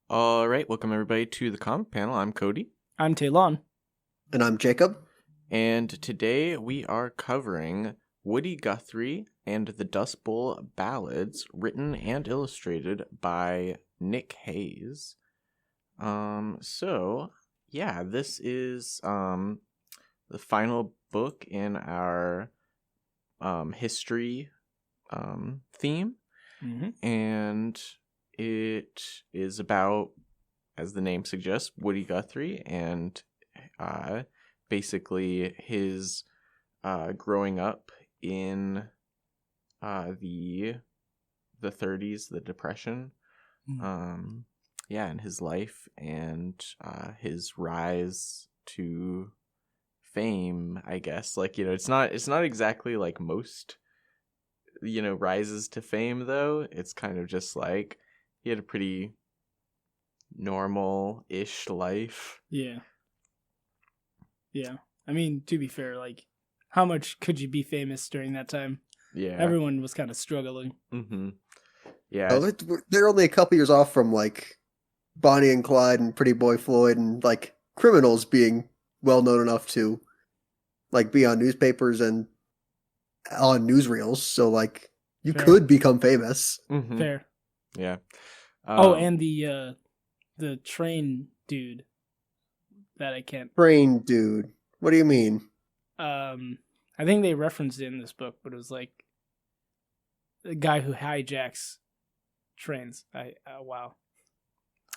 All right, welcome everybody to the comic panel. I'm Cody. I'm Taylon. And I'm Jacob. And today we are covering Woody Guthrie and the Dustbowl Ballads, written and illustrated by Nick Hayes. This is the final book in our history theme. Mm-hmm. And it is about, as the name suggests, Woody Guthrie and basically his growing up in the 30s, the Depression, and his life and his rise to fame, I guess. It's not exactly like most rises to fame, though. It's kind of just like he had a pretty normal-ish life. Yeah. I mean, to be fair, like, how much could you be famous during that time? Yeah. Everyone was kind of struggling. Mm-hmm. Yeah. Oh, they're only a couple years off from, like, Bonnie and Clyde and Pretty Boy Floyd and, like, criminals being well-known enough to, like, be on newspapers and on newsreels. So, like, you could become famous. Mm-hmm. Fair. Yeah. And the train dude that I can't... Train dude. What do you mean? I think they referenced it in this book, but it was like the guy who hijacks trains. Wow.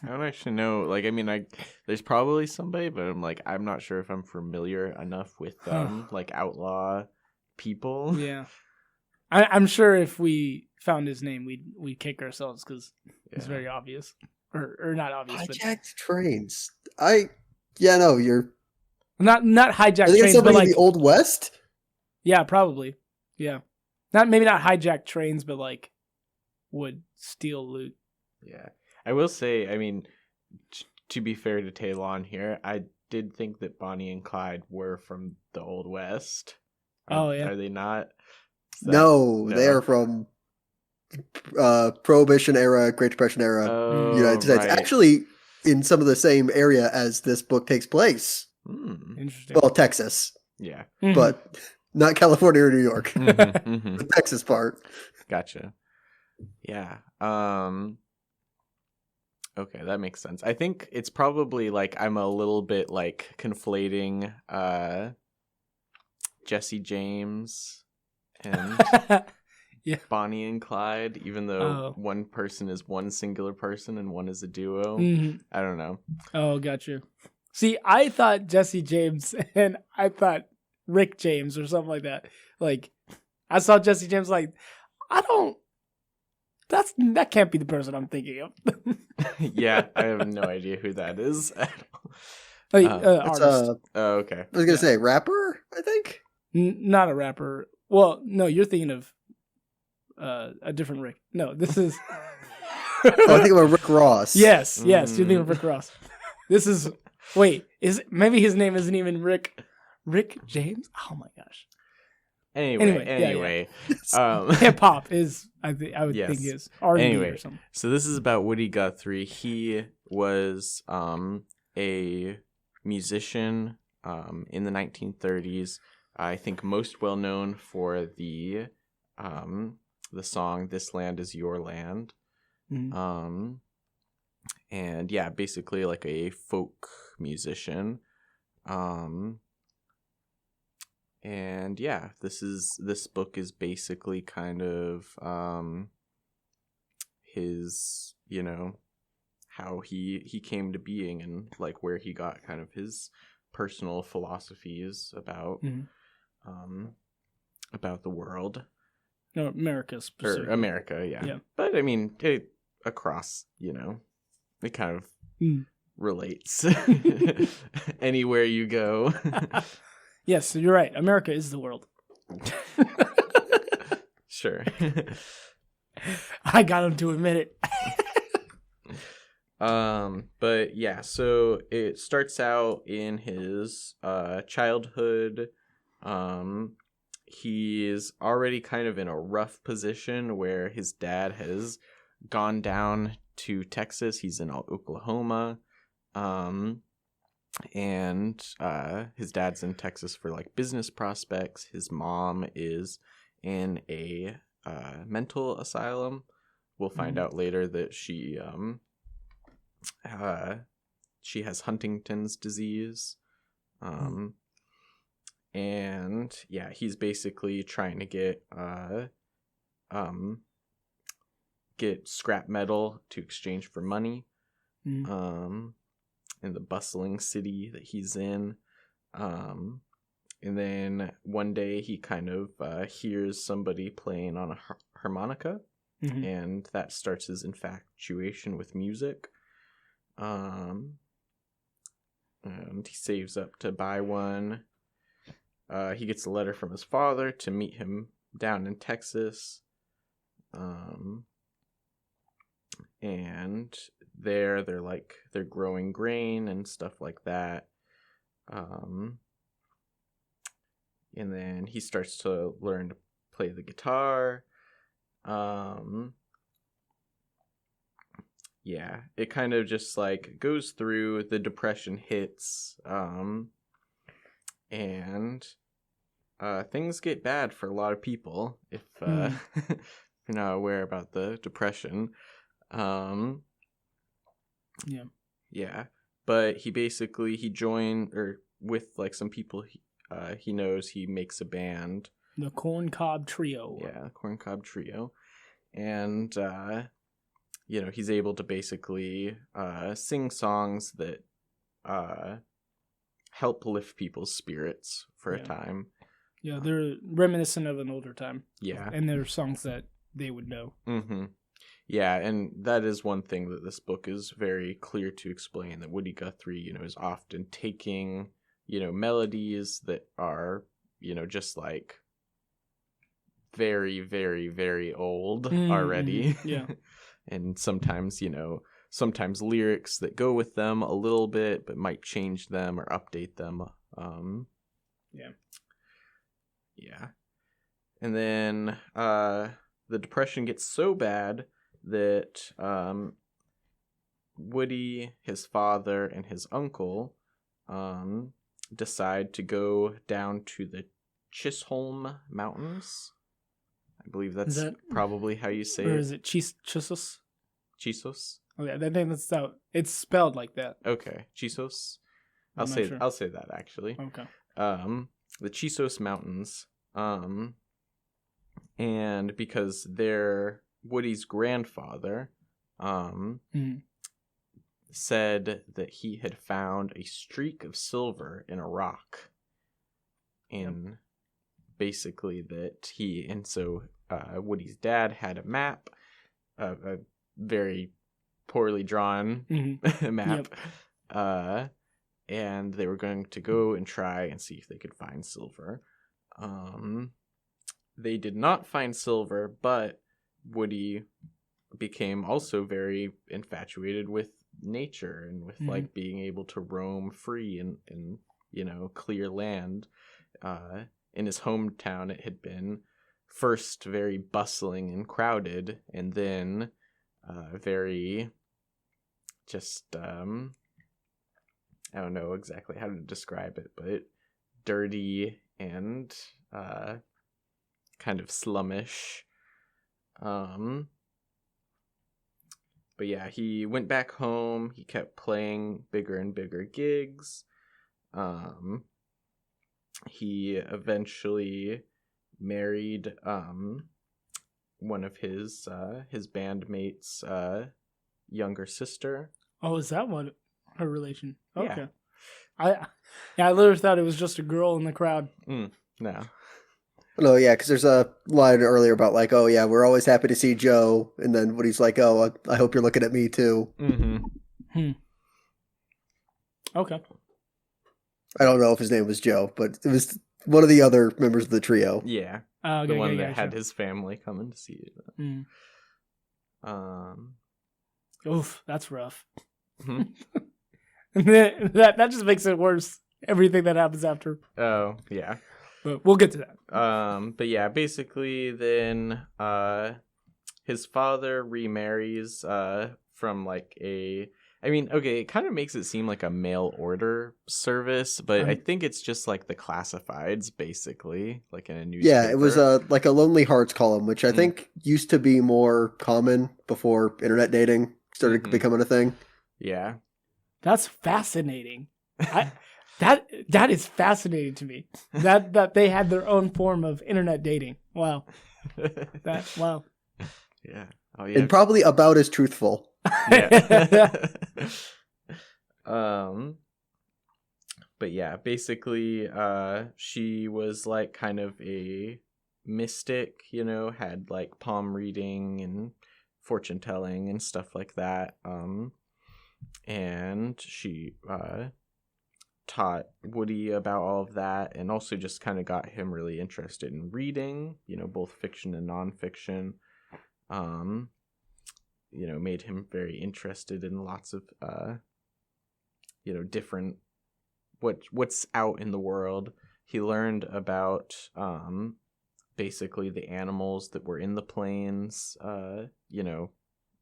I don't actually know. Like, I mean, there's probably somebody, but I'm not sure if I'm familiar enough with like outlaw people. Yeah. I'm sure if we found his name, we'd kick ourselves because it's very obvious. Or not obvious. Hijacked trains. You're... Not hijacked Are they trains, somebody but like... in the Old West? Yeah, probably. Yeah. Maybe not hijack trains, but like would steal loot. Yeah. I will say, I mean, to be fair to Taylon here, I did think that Bonnie and Clyde were from the Old West. Are they not? No, they are from Prohibition era, Great Depression era, United States. Right. Actually, in some of the same area as this book takes place. Interesting. Well, Texas. Yeah. But not California or New York. Mm-hmm. The Texas part. Gotcha. Yeah. Okay, that makes sense. I think it's probably like I'm a little bit like conflating Jesse James and Bonnie and Clyde, even though one person is one singular person and one is a duo. Mm-hmm. I don't know. Oh, got you. See, I thought Jesse James and I thought Rick James or something like that. Like, I saw Jesse James like, that can't be the person I'm thinking of. Yeah, I have no idea who that is. Artist. Okay. I was going to say rapper, I think. Not a rapper. Well, no, you're thinking of a different Rick. No, this is... I think about Rick Ross. Yes, you're thinking of Rick Ross. This is... Wait, maybe his name isn't even Rick James? Oh my gosh. Anyway. Hip hop is, I would think is R&B or something. So this is about Woody Guthrie. He was a musician in the 1930s. I think most well known for the song "This Land Is Your Land." Mm-hmm. And yeah, basically like a folk musician. And yeah, this book is basically kind of his, how he came to being and like where he got kind of his personal philosophies about about the world. No, America specifically. Or America, yeah. But I mean, across, it kind of relates anywhere you go. Yes, you're right. America is the world. Sure. I got him to admit it. But yeah, so it starts out in his childhood. He's already kind of in a rough position where his dad has gone down to Texas. He's in Oklahoma. And his dad's in Texas for like business prospects. His mom is in a mental asylum. We'll find out later that she has Huntington's disease. And yeah, he's basically trying to get scrap metal to exchange for money. In the bustling city that he's in. And then one day he kind of hears somebody playing on a harmonica, and that starts his infatuation with music. And he saves up to buy one. He gets a letter from his father to meet him down in Texas. And they're growing grain and stuff like that. And then he starts to learn to play the guitar. Yeah, it kind of just like goes through, the depression hits, and things get bad for a lot of people if you're not aware about the depression. Yeah, but he joined, or with like some people he knows, he makes a band, the Corncob Trio. Yeah, Corncob Trio. And he's able to basically sing songs that help lift people's spirits for a time. Yeah, they're reminiscent of an older time. Yeah, and they're songs that they would know. Yeah, and that is one thing that this book is very clear to explain, that Woody Guthrie, is often taking, melodies that are, just like very, very, very old already. Yeah. And sometimes, sometimes lyrics that go with them a little bit, but might change them or update them. Yeah. And then the depression gets so bad that Woody, his father, and his uncle decide to go down to the Chisholm Mountains. I believe that's probably how you say it. Or is it Chisos? Chisos? Oh yeah, I think that's how it's spelled, like that. Okay, Chisos. I'll say that actually. Okay. The Chisos Mountains. And because they're Woody's grandfather, said that he had found a streak of silver in a rock. And basically that Woody's dad had a map, a very poorly drawn map, and they were going to go and try and see if they could find silver. They did not find silver, but Woody became also very infatuated with nature and with like being able to roam free in clear land. In his hometown, it had been first very bustling and crowded, and then very just I don't know exactly how to describe it, but dirty and kind of slummish. But yeah, he went back home. He kept playing bigger and bigger gigs. He eventually married one of his bandmates' younger sister. Oh, is that what her relation? Okay. Yeah. I literally thought it was just a girl in the crowd. No. No, yeah, because there's a line earlier about like, oh yeah, we're always happy to see Joe, and then Woody's like, oh, I hope you're looking at me too. Okay. I don't know if his name was Joe, but it was one of the other members of the trio. Yeah. Okay, the one that had his family come in to see it. Oof, that's rough. that just makes it worse. Everything that happens after. Oh, yeah. But we'll get to that. But yeah, basically then his father remarries from like it kind of makes it seem like a mail order service, but I think it's just like the classifieds, basically, like in a newspaper. Yeah, it was like a Lonely Hearts column, which I think used to be more common before internet dating started becoming a thing. Yeah. That's fascinating. That is fascinating to me. That they had their own form of internet dating. Wow. Wow. Yeah. Oh yeah. And probably about as truthful. Yeah. But yeah, basically she was like kind of a mystic, had like palm reading and fortune telling and stuff like that. And she taught Woody about all of that, and also just kind of got him really interested in reading, both fiction and nonfiction. Made him very interested in lots of different what's out in the world. He learned about basically the animals that were in the plains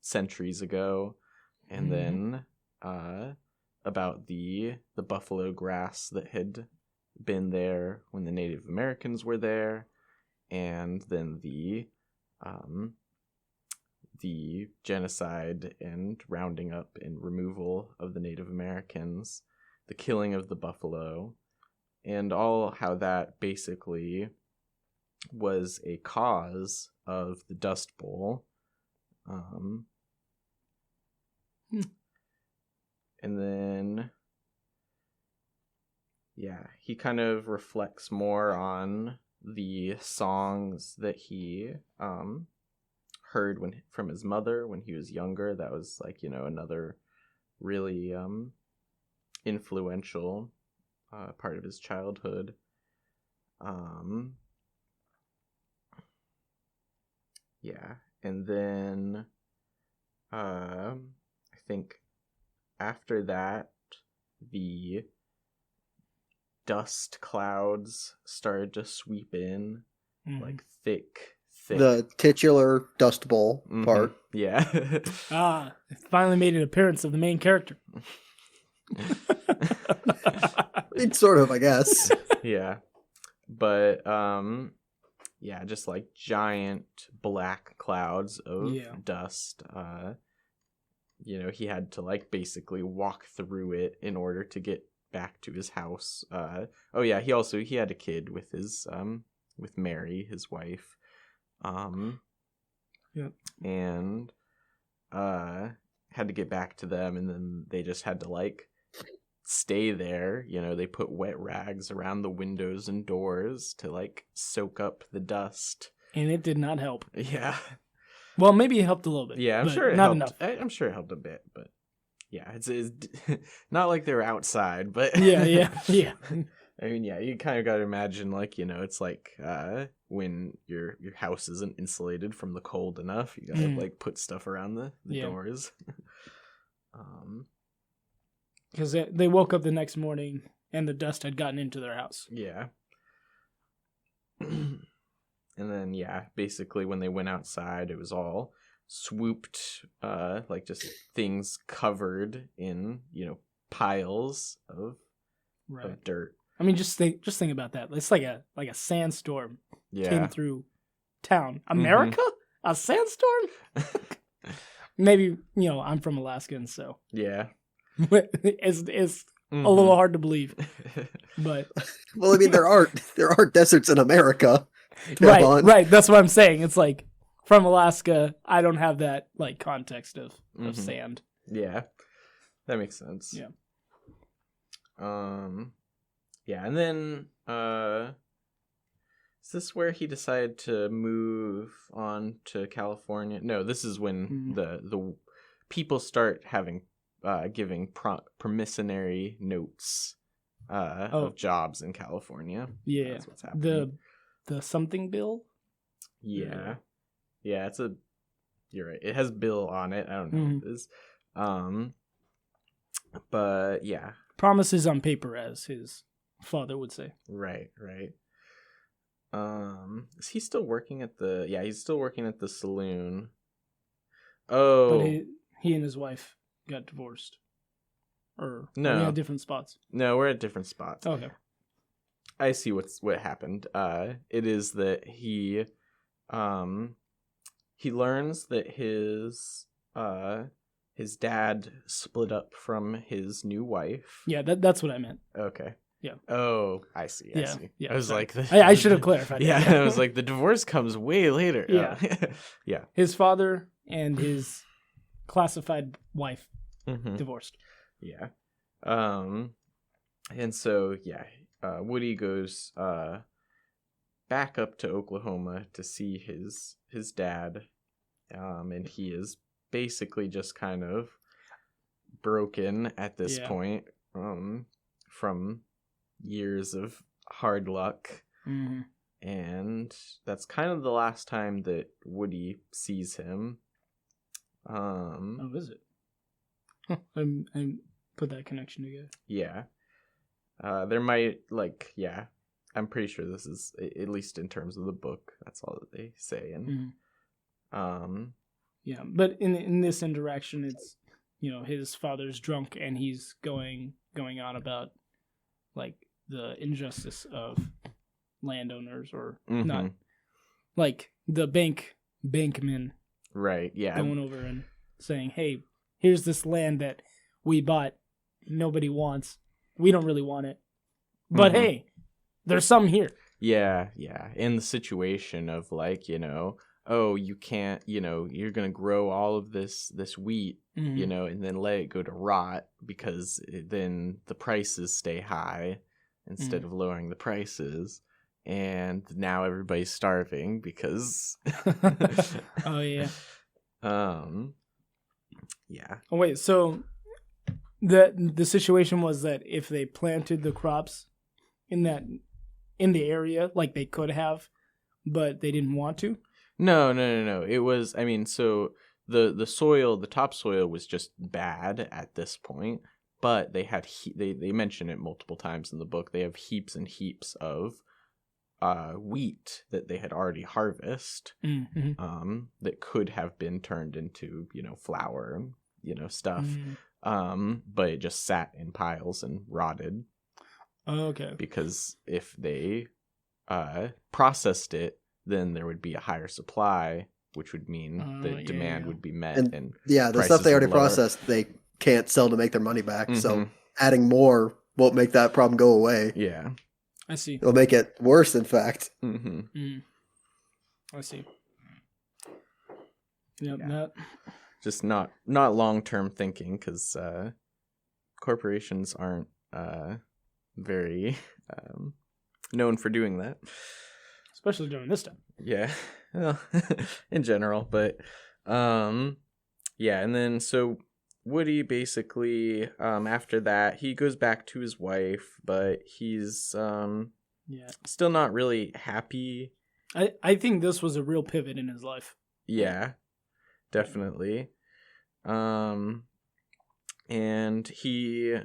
centuries ago, and then about the buffalo grass that had been there when the Native Americans were there, and then the genocide and rounding up and removal of the Native Americans, the killing of the buffalo, and all how that basically was a cause of the Dust Bowl. And then, he kind of reflects more on the songs that he heard from his mother when he was younger. That was like, another really influential part of his childhood. And then I think after that, the dust clouds started to sweep in, like thick. The titular Dust Bowl part. Yeah. It finally made an appearance of the main character. It's sort of, I guess. Yeah. But, just like giant black clouds of dust. He had to like basically walk through it in order to get back to his house. He had a kid with his with Mary, his wife. And had to get back to them, and then they just had to like stay there. They put wet rags around the windows and doors to like soak up the dust, and it did not help. Yeah. Well, maybe it helped a little bit. Yeah, I'm sure it not helped. enough. I'm sure it helped a bit, but yeah, it's not like they were outside, but yeah. I mean, you kind of got to imagine, like, it's like when your house isn't insulated from the cold enough, you gotta like put stuff around the doors. Because they woke up the next morning and the dust had gotten into their house. Yeah. And then, basically when they went outside, it was all swooped, like just things covered in, piles of dirt. I mean, just think about that. It's like a sandstorm came through town. America? A sandstorm? Maybe, I'm from Alaska, and so it's a little hard to believe. But well, I mean, there are deserts in America. Right. That's what I'm saying. It's like from Alaska, I don't have that like context of sand. Yeah, that makes sense. Yeah. And then is this where he decided to move on to California? No, this is when the people start having giving promissory notes of jobs in California. Yeah, that's what's happening. The something bill? Yeah, you're right. It has bill on it. I don't know what it is. But yeah. Promises on paper, as his father would say. Right. Is he still working at the he's still working at the saloon. Oh. he and his wife got divorced? Or No. are we at different spots? No, we're at different spots. Okay. I see what happened. It is that he learns that his dad split up from his new wife. Yeah, that's what I meant. Okay. Yeah. Oh, I see. I see. Yeah, I was sorry. like, I should have clarified. Yeah, that. I was like, the divorce comes way later. Yeah. Yeah. His father and his classified wife divorced. Yeah. And so Woody goes back up to Oklahoma to see his dad, and he is basically just kind of broken at this point from years of hard luck. And that's kind of the last time that Woody sees him. Oh, is it? I put that connection together. Yeah. There might, I'm pretty sure this is, at least in terms of the book, that's all that they say. And yeah, but in this interaction, it's, his father's drunk and he's going on about like the injustice of landowners, or not, like the bankmen, right? Yeah, going over and saying, "Hey, here's this land that we bought, nobody wants. We don't really want it, but hey, there's some here." Yeah. In the situation of oh, you can't, you're going to grow all of this wheat, and then let it go to rot because then the prices stay high instead of lowering the prices. And now everybody's starving because. Oh, yeah. Yeah. Oh, wait. So the situation was that if they planted the crops in the area, like they could have, but they didn't want to? No. It was, so the soil, the topsoil was just bad at this point, but they had, they mention it multiple times in the book. They have heaps and heaps of wheat that they had already harvested, that could have been turned into, flour and, stuff. But it just sat in piles and rotted. Okay. Because if they processed it, then there would be a higher supply, which would mean that demand would be met. And the stuff they already processed, they can't sell to make their money back. So adding more won't make that problem go away. Yeah. I see. It'll make it worse, in fact. I see. Yep. Yeah. Just not long-term thinking, because corporations aren't very known for doing that. Especially during this time. Yeah. Well, in general. But, and then so Woody basically, after that, he goes back to his wife, but he's still not really happy. I think this was a real pivot in his life. Yeah, definitely. And he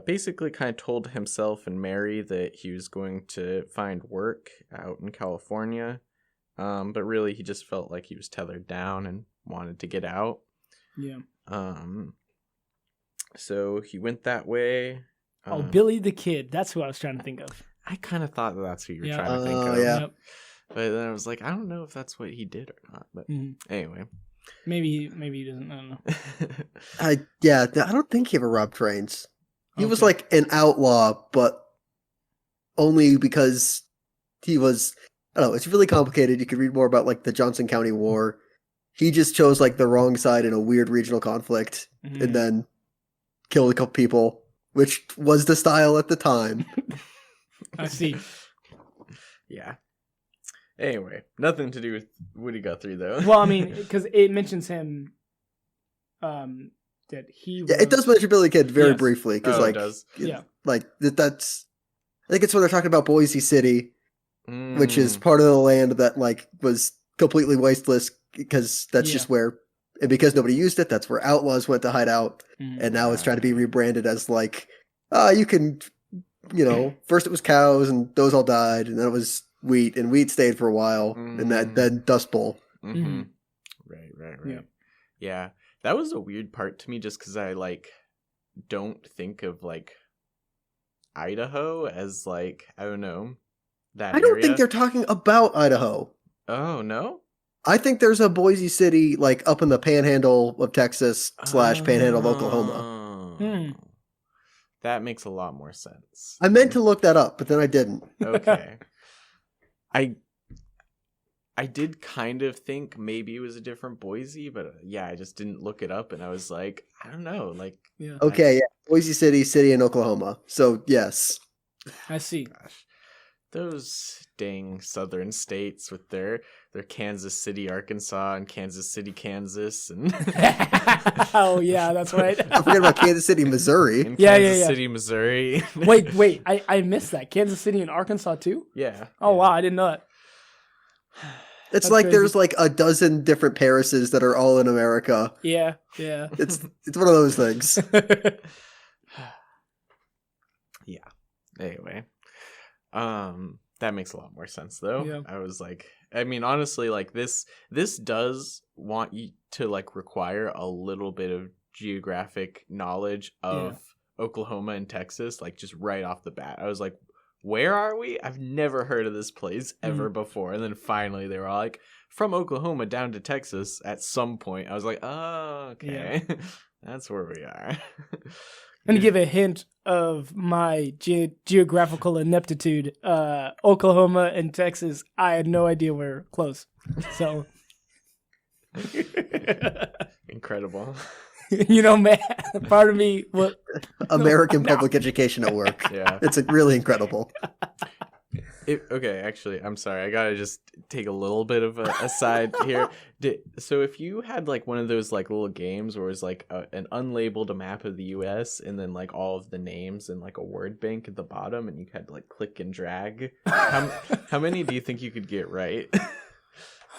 basically kind of told himself and Mary that he was going to find work out in California, but really he just felt like he was tethered down and wanted to get out. Yeah. So he went that way. Billy the Kid. That's who I was trying to think of. I kind of thought that's who you were trying to think of. Yeah. Yep. But then I was like, I don't know if that's what he did or not. But anyway. Maybe he doesn't. I don't know. I don't think he ever robbed trains. He was like an outlaw, but only because he was, I don't know, it's really complicated. You could read more about like the Johnson County War. He just chose like the wrong side in a weird regional conflict and then killed a couple people, which was the style at the time. I see. Yeah. Anyway, nothing to do with Woody Guthrie though. Well, I mean, because it mentions him, that he was... Yeah, it does mention Billy Kid very briefly, because it does. That's, I think it's when they're talking about Boise City, which is part of the land that like was completely wasteless, because that's just where, and because nobody used it, that's where outlaws went to hide out, and now it's trying to be rebranded as like, you can, first it was cows and those all died, and then it was wheat, and wheat stayed for a while, and then Dust Bowl. Right. Yeah, that was a weird part to me just because I, like, don't think of, like, Idaho as, like, I don't know, that I don't area. think they're talking about Idaho. Oh, no? I think there's a Boise City, like, up in the panhandle of Texas / panhandle of Oklahoma. Oh. That makes a lot more sense. I meant to look that up, but then I didn't. Okay. I did kind of think maybe it was a different Boise, but yeah, I just didn't look it up, and I was like, I don't know, like. Yeah. Okay, yeah, Boise City in Oklahoma. So yes, I see. Gosh, those dang southern states with their Kansas City, Arkansas, and Kansas City, Kansas, and oh yeah, that's right. don't forget about Kansas City, Missouri. and Kansas City, Missouri. wait, I missed that. Kansas City and Arkansas too? Yeah. Oh wow, I didn't know that. It's That's like crazy. there's like a dozen different Parises that are all in America. Yeah. It's one of those things. Yeah. Anyway, that makes a lot more sense though. Yeah. I was like, I mean, honestly, like this does want you to like require a little bit of geographic knowledge of Oklahoma and Texas, like just right off the bat. I was like, where are we? I've never heard of this place ever before. And then finally they were all like, from Oklahoma down to Texas at some point. I was like, oh, okay. Yeah. That's where we are. And to give a hint of my geographical ineptitude, Oklahoma and Texas, I had no idea we're close. So. Incredible. You know, man, part of me... American public education at work. Yeah. It's really incredible. Okay, actually, I'm sorry. I gotta just take a little bit of a aside here. So if you had like one of those like little games where it's like an unlabeled map of the U.S. and then like all of the names and like a word bank at the bottom and you had to like click and drag, how many do you think you could get right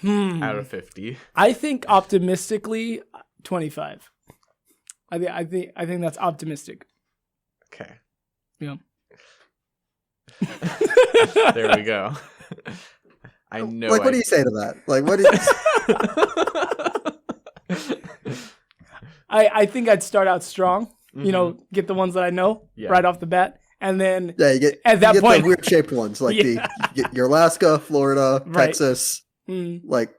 out of 50? I think optimistically 25. I think that's optimistic. Okay. Yeah. There we go. I know. Like, what do you say to that? Like, what do you... I think I'd start out strong. You know, get the ones that I know right off the bat, and then you get at that point the weird shaped ones, like you get your Alaska, Florida, Texas, like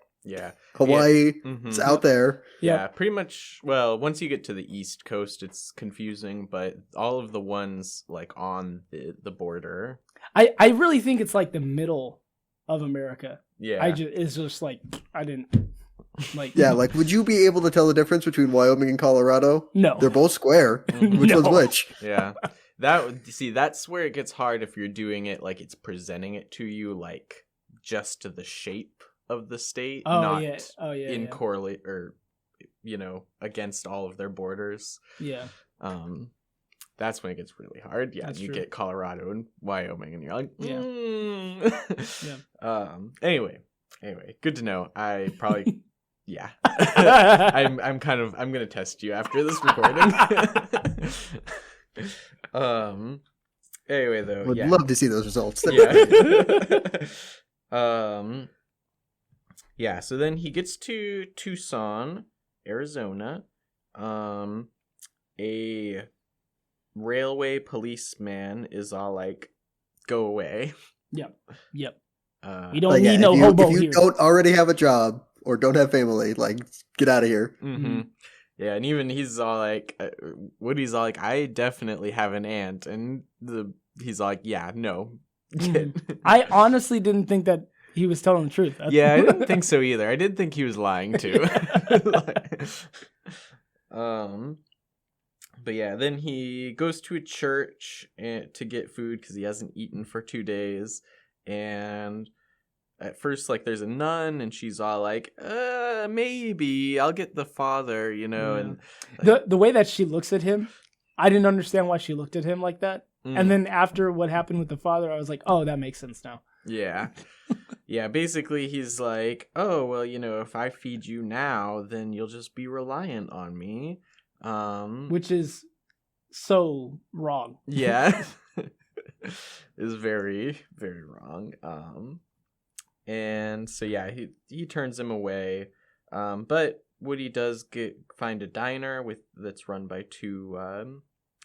Hawaii. It's out there. Yeah, pretty much. Well, once you get to the East Coast, it's confusing, but all of the ones like on the border. I really think it's like the middle of America. Yeah, it's just like I didn't like. Yeah, like would you be able to tell the difference between Wyoming and Colorado? No, they're both square. Which one's which? Yeah, that's where it gets hard if you're doing it like it's presenting it to you like just to the shape of the state, in correlate or against all of their borders. Yeah. That's when it gets really hard. Yeah, you get Colorado and Wyoming, and you're like, Anyway, good to know. I probably, I'm gonna test you after this recording. Anyway, though, would love to see those results. Yeah. So then he gets to Tucson, Arizona. A railway policeman is all like, go away. Yep. We don't need no hobo here. If you don't already have a job or don't have family, like, get out of here. Mm-hmm. Yeah, and even he's all like, Woody's all like, I definitely have an aunt. And he's like, yeah, no. I honestly didn't think that he was telling the truth. Yeah, I didn't think so either. I did think he was lying too. But yeah, then he goes to a church to get food because he hasn't eaten for 2 days. And at first, like, there's a nun, and she's all like, maybe I'll get the father, And the way that she looks at him, I didn't understand why she looked at him like that. And then after what happened with the father, I was like, oh, that makes sense now. Yeah. Yeah, basically he's like, oh, well, if I feed you now, then you'll just be reliant on me. Which is so wrong. Yeah. Is very, very wrong. And so, yeah, he turns him away. But Woody does find a diner that's run by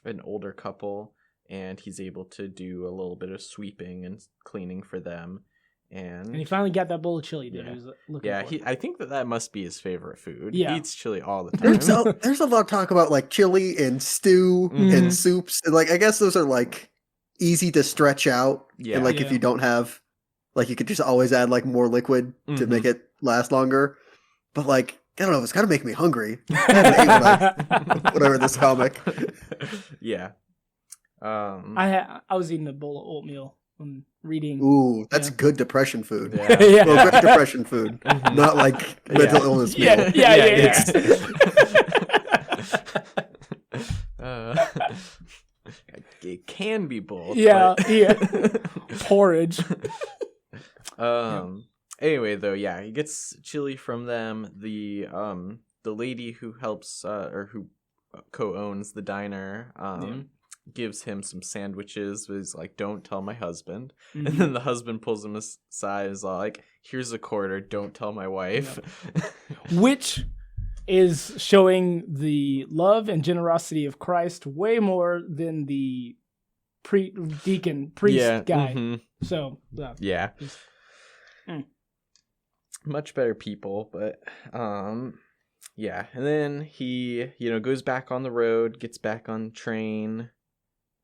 an older couple, and he's able to do a little bit of sweeping and cleaning for them. And he finally got that bowl of chili that he was looking for. I think that must be his favorite food. Yeah. He eats chili all the time. There's a lot of talk about like chili and stew and soups, and like I guess those are like easy to stretch out. Yeah. And like if you don't have, like you could just always add like more liquid to make it last longer. But like I don't know, it's kind of making me hungry. I haven't ate whatever this comic. Yeah. I was eating a bowl of oatmeal when reading. Ooh, that's good depression food. Yeah. Yeah. Well, great depression food, not like mental illness meal. Yeah. It can be both. Yeah, but... yeah. Porridge. Anyway, though, he gets chili from them. The lady who helps or who co-owns the diner gives him some sandwiches. But he's like, "Don't tell my husband." And then the husband pulls him aside. And is like, "Here's a quarter. Don't tell my wife." Which is showing the love and generosity of Christ way more than the priest guy. So much better people, but and then he goes back on the road, gets back on train.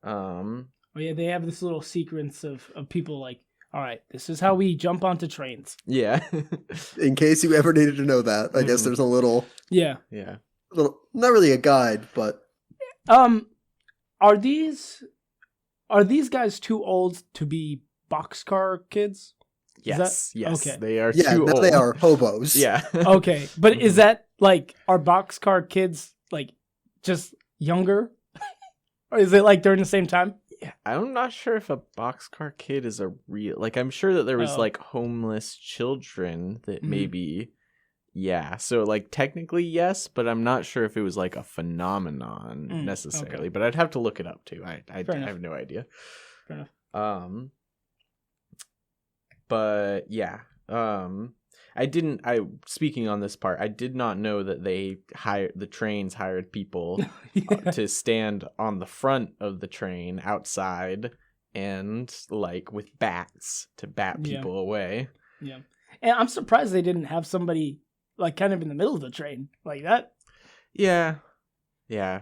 They have this little sequence of people like, all right, this is how we jump onto trains. Yeah. In case you ever needed to know that, I guess there's a little. Yeah. Little, not really a guide, but. Are these guys too old to be boxcar kids? Yes. Okay. They are too old. They are hobos. Yeah. Okay, but is that like, are boxcar kids like just younger? Or is it like during the same time? Yeah, I'm not sure if a boxcar kid is a real, like, I'm sure that there was like homeless children that maybe, so like technically yes, but I'm not sure if it was like a phenomenon necessarily, but I'd have to look it up too. I have no idea. Fair enough. But speaking on this part, I did not know that the trains hired people to stand on the front of the train outside and like with bats to bat people away. Yeah. And I'm surprised they didn't have somebody like kind of in the middle of the train like that. Yeah. Yeah.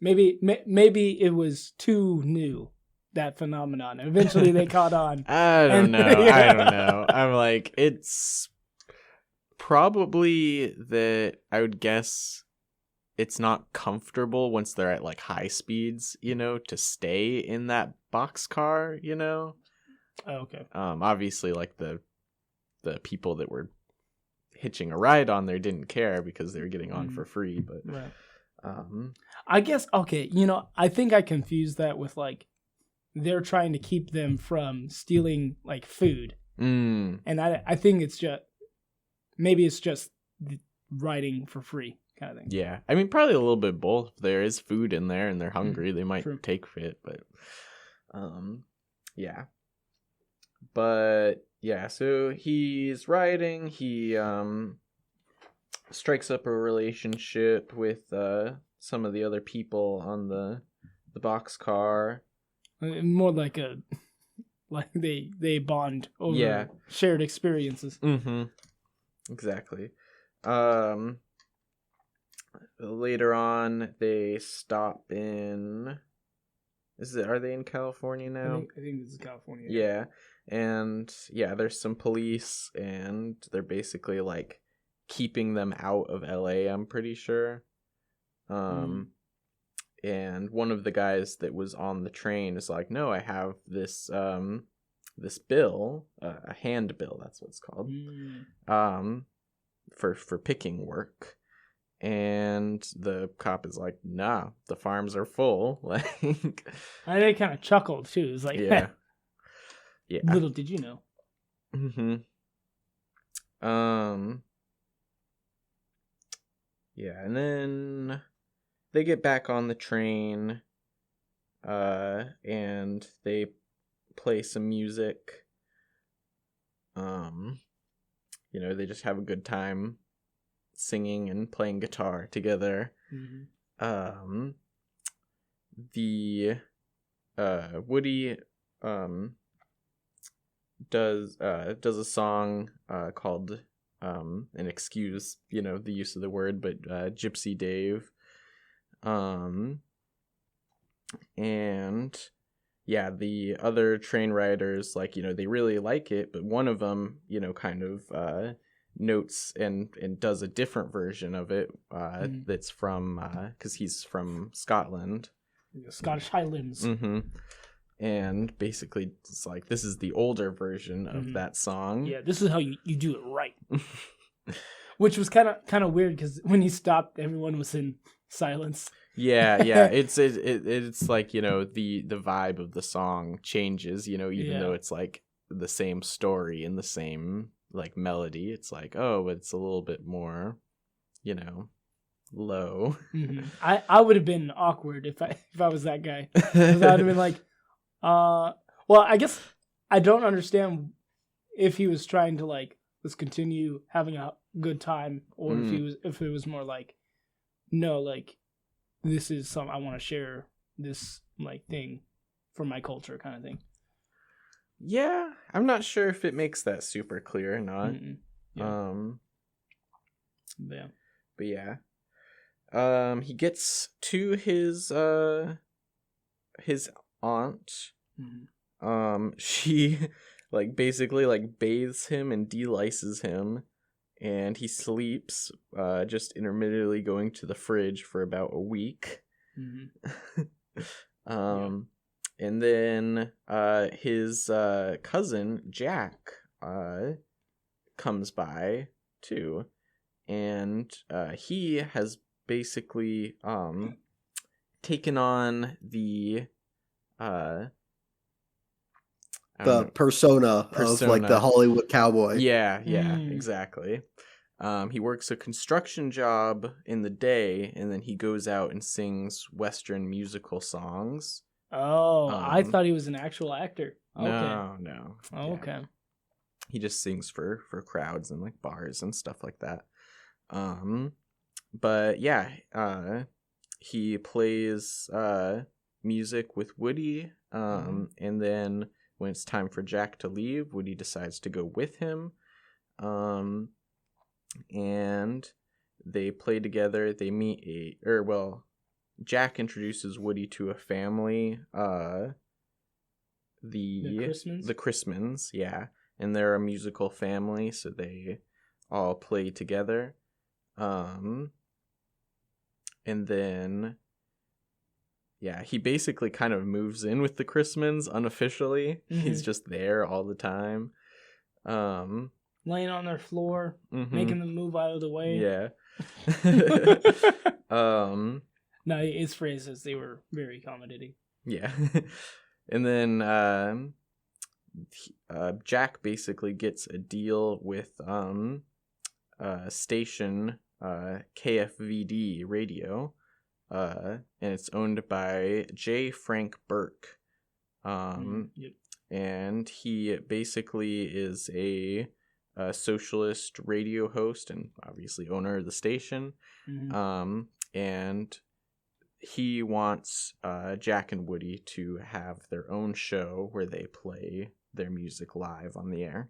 Maybe it was too new, that phenomenon. Eventually they caught on. I don't know. I'm like, it's probably that I would guess it's not comfortable once they're at like high speeds, to stay in that boxcar, Oh, okay. Obviously like the people that were hitching a ride on there didn't care because they were getting on for free, but right. I guess I think I confused that with like they're trying to keep them from stealing like food. And I think it's just riding for free kind of thing. Yeah. I mean, probably a little bit both. If there is food in there and they're hungry, they might take it, but But so he's riding, he strikes up a relationship with some of the other people on the boxcar. More like they bond over shared experiences. Exactly. Later on, they stop in. Are they in California now? I think this is California. Yeah, and there's some police, and they're basically like keeping them out of LA. I'm pretty sure. And one of the guys that was on the train is like, "No, I have this this bill, a hand bill. That's what it's called. For picking work." And the cop is like, "Nah, the farms are full." Like, and they kind of chuckled too. It's like, yeah. Little did you know. And then they get back on the train, and they play some music. They just have a good time singing and playing guitar together. Mm-hmm. The Woody does a song called and excuse the use of the word, but Gypsy Dave, and yeah, the other train riders, like, they really like it, but one of them kind of notes and does a different version of it that's from because he's from Scotland, The Scottish Highlands. mm-hmm. And basically it's like, this is the older version of that song. Yeah, this is how you do it right. Which was kind of weird, because when he stopped, everyone was in silence. Yeah, it's like, the vibe of the song changes, even though it's like the same story and the same like melody. It's like, oh, it's a little bit more, low. Mm-hmm. I would have been awkward if I was that guy. 'Cause I would have been like, well, I guess I don't understand if he was trying to like, let's continue having a good time, or if it was more like, no, like, this is I want to share this like thing for my culture kind of thing. Yeah, I'm not sure if it makes that super clear or not. Yeah. Yeah. But yeah. He gets to his aunt. Mm-hmm. She like basically like bathes him and delices him, and he sleeps, just intermittently going to the fridge for about a week. Mm-hmm. And then his cousin Jack comes by too, and he has basically taken on the persona of like the Hollywood cowboy. Yeah, exactly. He works a construction job in the day, and then he goes out and sings Western musical songs. Oh, I thought he was an actual actor. Okay. No. Oh, okay. Yeah. He just sings for crowds and like bars and stuff like that. But yeah, he plays music with Woody, and then when it's time for Jack to leave, Woody decides to go with him. And they play together. They meet Jack introduces Woody to a family, the Chrismans, yeah, and they're a musical family, so they all play together. And then he basically kind of moves in with the Chrismans unofficially. Mm-hmm. He's just there all the time. Laying on their floor, making them move out of the way. Yeah. No, his phrases, they were very accommodating. Yeah. And then Jack basically gets a deal with station KFVD radio, and it's owned by J. Frank Burke. Yep. And he basically is a socialist radio host and obviously owner of the station. Mm-hmm. And he wants Jack and Woody to have their own show where they play their music live on the air.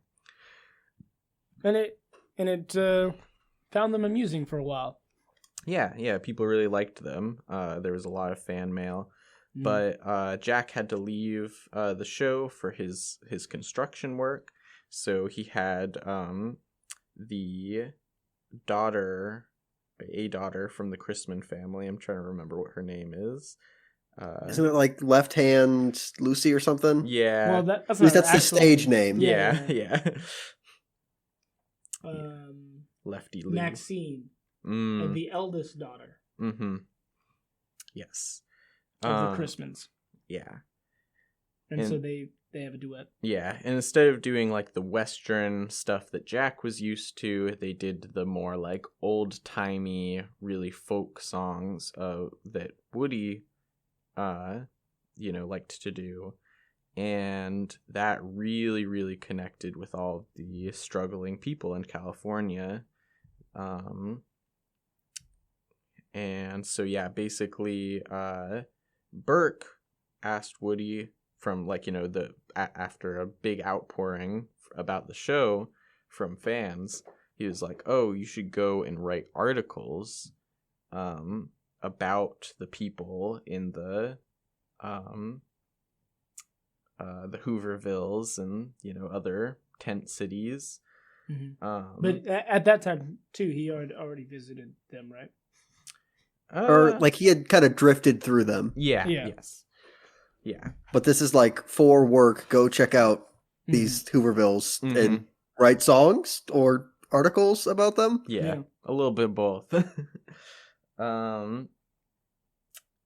And it found them amusing for a while. Yeah, people really liked them. There was a lot of fan mail. But Jack had to leave the show for his construction work, so he had a daughter from the Chrisman family. I'm trying to remember what her name is. Isn't it like Left Hand Lucy or something? Yeah. Well, that's at least that's the stage name. Yeah. Lefty Lou. Maxine, and the eldest daughter. Mm-hmm. Yes. Of the Chrismans. Yeah. And so they have a duet. Yeah, and instead of doing like the Western stuff that Jack was used to, they did the more like old-timey, really folk songs that Woody liked to do. And that really, really connected with all the struggling people in California. And so, yeah, basically, Burke asked Woody from, like, you know, after a big outpouring about the show from fans, he was like, oh, you should go and write articles about the people in the Hoovervilles and, you know, other tent cities. Mm-hmm. But at that time, too, he had already visited them, right? Or, like, he had kind of drifted through them. Yeah. Yes. Yeah. But this is, like, for work, go check out these Hoovervilles and write songs or articles about them. Yeah. A little bit of both.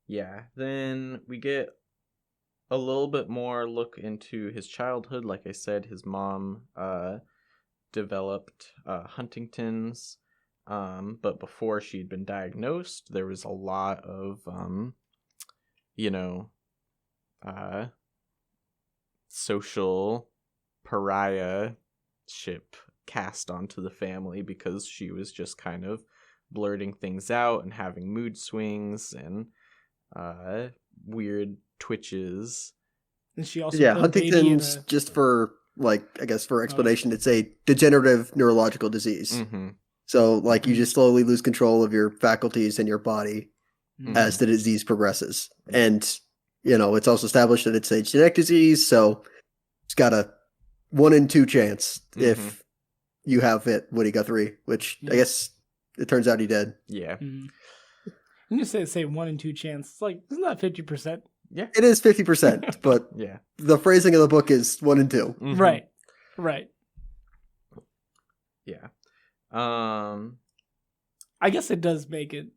Yeah. Then we get a little bit more look into his childhood. Like I said, his mom developed Huntington's. But before she'd been diagnosed, there was a lot of, you know, social pariah-ship cast onto the family because she was just kind of blurting things out and having mood swings and weird twitches. And she also Huntington's, just for, like, I guess for explanation, it's a degenerative neurological disease. Mm-hmm. So, like, you just slowly lose control of your faculties and your body as the disease progresses. And, you know, it's also established that it's a genetic disease, so it's got a 1 in 2 chance if you have it, Woody Guthrie, which I guess it turns out he did. Yeah. You just say 1 in 2 chance. It's like, isn't that 50%? Yeah. It is 50%, but yeah, the phrasing of the book is 1 in 2. Mm-hmm. Right. Yeah. I guess it does make it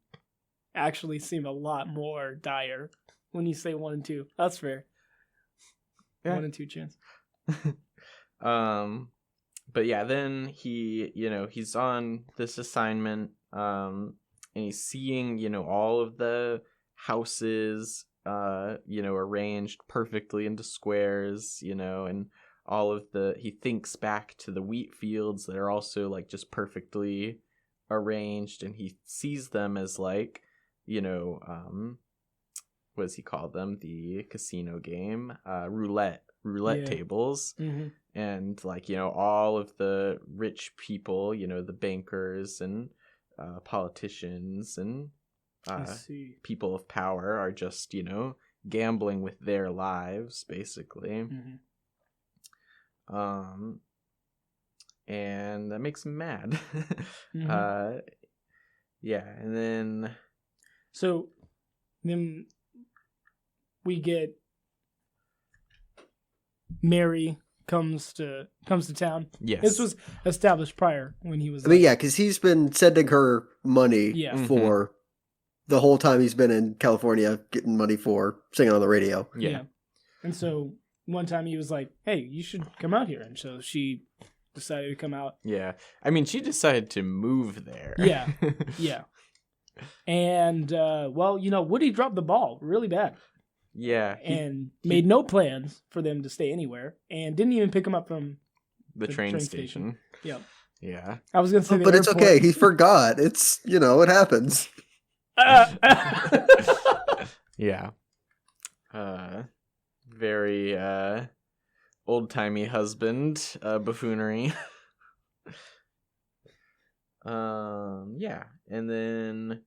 actually seem a lot more dire when you say 1 in 2. That's fair. Yeah. 1 in 2 chance. But yeah, then he's on this assignment, and he's seeing, you know, all of the houses, you know, arranged perfectly into squares, you know, and all of he thinks back to the wheat fields that are also, like, just perfectly arranged, and he sees them as, like, you know, what does he call them? The casino game, roulette tables. Mm-hmm. And, like, you know, all of the rich people, you know, the bankers and politicians and people of power are just, you know, gambling with their lives, basically. Mm-hmm. And that makes him mad. Yeah, and then we get Mary comes to town. Yes, this was established prior when he was. I mean, yeah, because he's been sending her money for the whole time he's been in California, getting money for singing on the radio. Yeah. And so one time he was like, "Hey, you should come out here," and so she decided to come out. Yeah, I mean, she decided to move there. Yeah. And well, you know, Woody dropped the ball really bad. Yeah. And made no plans for them to stay anywhere, and didn't even pick him up from the train station. Yep. Yeah. I was gonna say, but it's okay. He forgot. It's, you know, it happens. Yeah. Very old-timey husband buffoonery. Yeah, and then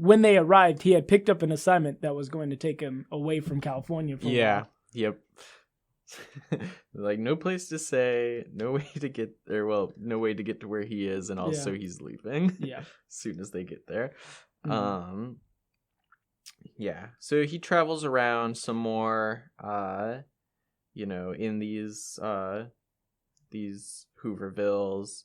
when they arrived, he had picked up an assignment that was going to take him away from California for a while. Yep. Like, no place to stay, no way to get there. Well, no way to get to where he is, and also he's leaving. Yeah, as soon as they get there. Mm-hmm. Yeah. So he travels around some more. You know, in these Hoovervilles.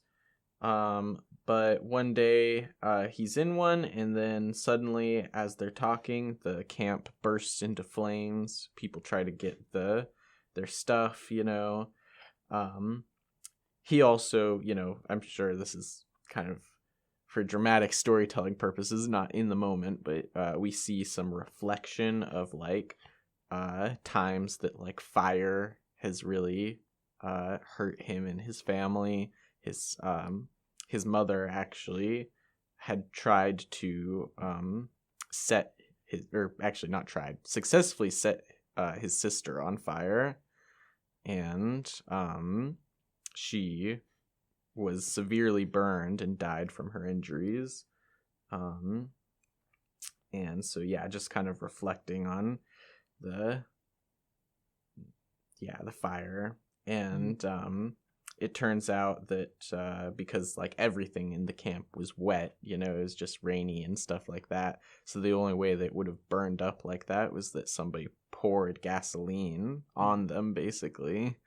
But one day, he's in one, and then suddenly, as they're talking, the camp bursts into flames. People try to get their stuff, you know. He also, you know, I'm sure this is kind of for dramatic storytelling purposes, not in the moment, but we see some reflection of, like, times that, like, fire has really hurt him and his family. His mother actually had tried to successfully set his sister on fire, and she was severely burned and died from her injuries. And so, yeah, just kind of reflecting on the fire. And it turns out that because like everything in the camp was wet, it was just rainy and stuff like that. So the only way that it would have burned up like that was that somebody poured gasoline on them, basically,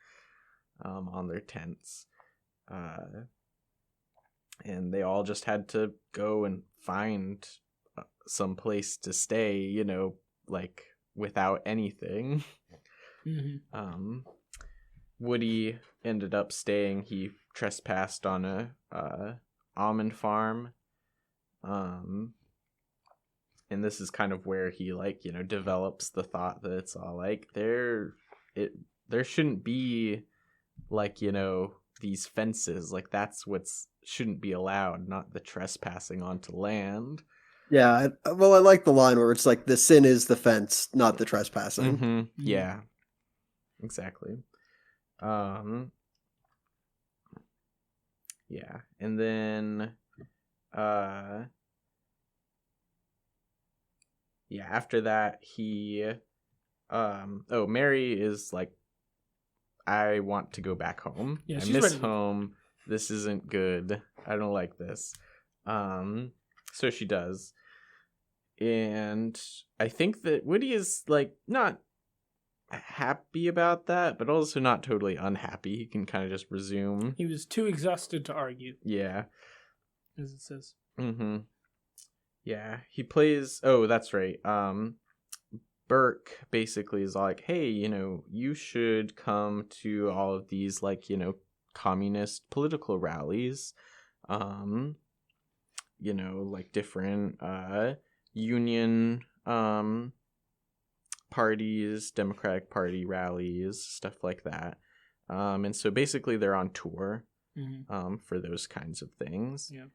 on their tents. And they all just had to go and find some place to stay, like without anything. Mm-hmm. Woody ended up staying. He trespassed on a almond farm. And this is kind of where he develops the thought that it's all like there shouldn't be these fences, like that's what's shouldn't be allowed, not the trespassing onto land. Yeah, I like the line where it's like the sin is the fence, not the trespassing. Mm-hmm. Yeah, exactly. Yeah, and then after that he Mary is like, I want to go back home. Yeah, I she's miss ready. home. This isn't good. I don't like this. So she does. And I think that Woody is like not happy about that, but also not totally unhappy. He can kind of just resume. He was too exhausted to argue. Yeah. As it says. Mm-hmm. Yeah. He plays, oh, that's right. Burke basically is like, hey, you should come to all of these communist political rallies, like different union parties, Democratic Party rallies, stuff like that. And so basically they're on tour for those kinds of things. Yeah.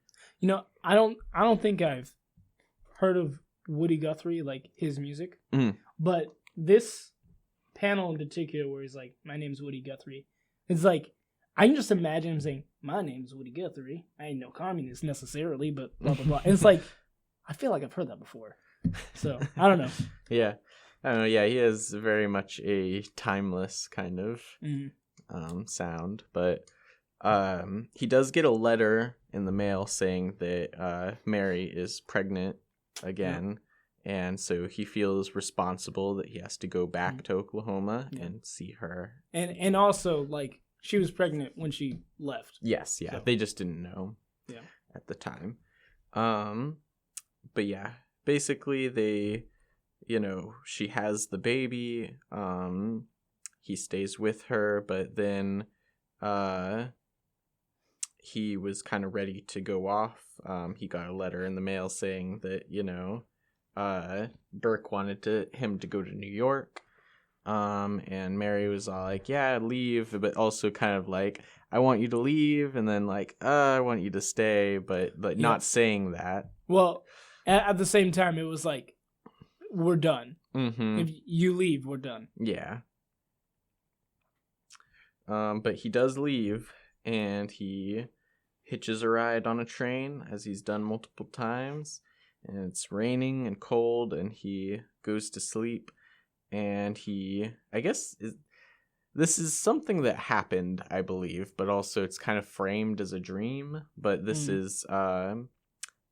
I don't think I've heard of Woody Guthrie, like his music, but this panel in particular where he's like, my name's Woody Guthrie, it's like, I can just imagine him saying, my name's Woody Guthrie, I ain't no communist necessarily, but blah blah blah. And it's like, I feel like I've heard that before, so I don't know. Yeah, I don't know. Yeah, he has very much a timeless kind of sound, but he does get a letter in the mail saying that Mary is pregnant again, and so he feels responsible that he has to go back to Oklahoma and see her. And also, like, she was pregnant when she left. Yes, yeah. So. They just didn't know at the time. But yeah, basically they, she has the baby. He stays with her, but then he was kind of ready to go off. He got a letter in the mail saying that, Burke wanted him to go to New York. And Mary was all like, yeah, leave, but also kind of like, I want you to leave, and then like, I want you to stay, but not saying that. Well, at the same time, it was like, we're done. Mm-hmm. If you leave, we're done. Yeah. But he does leave, and he hitches a ride on a train, as he's done multiple times, and it's raining and cold, and he goes to sleep, and he, I guess, this is something that happened, I believe, but also it's kind of framed as a dream, but this is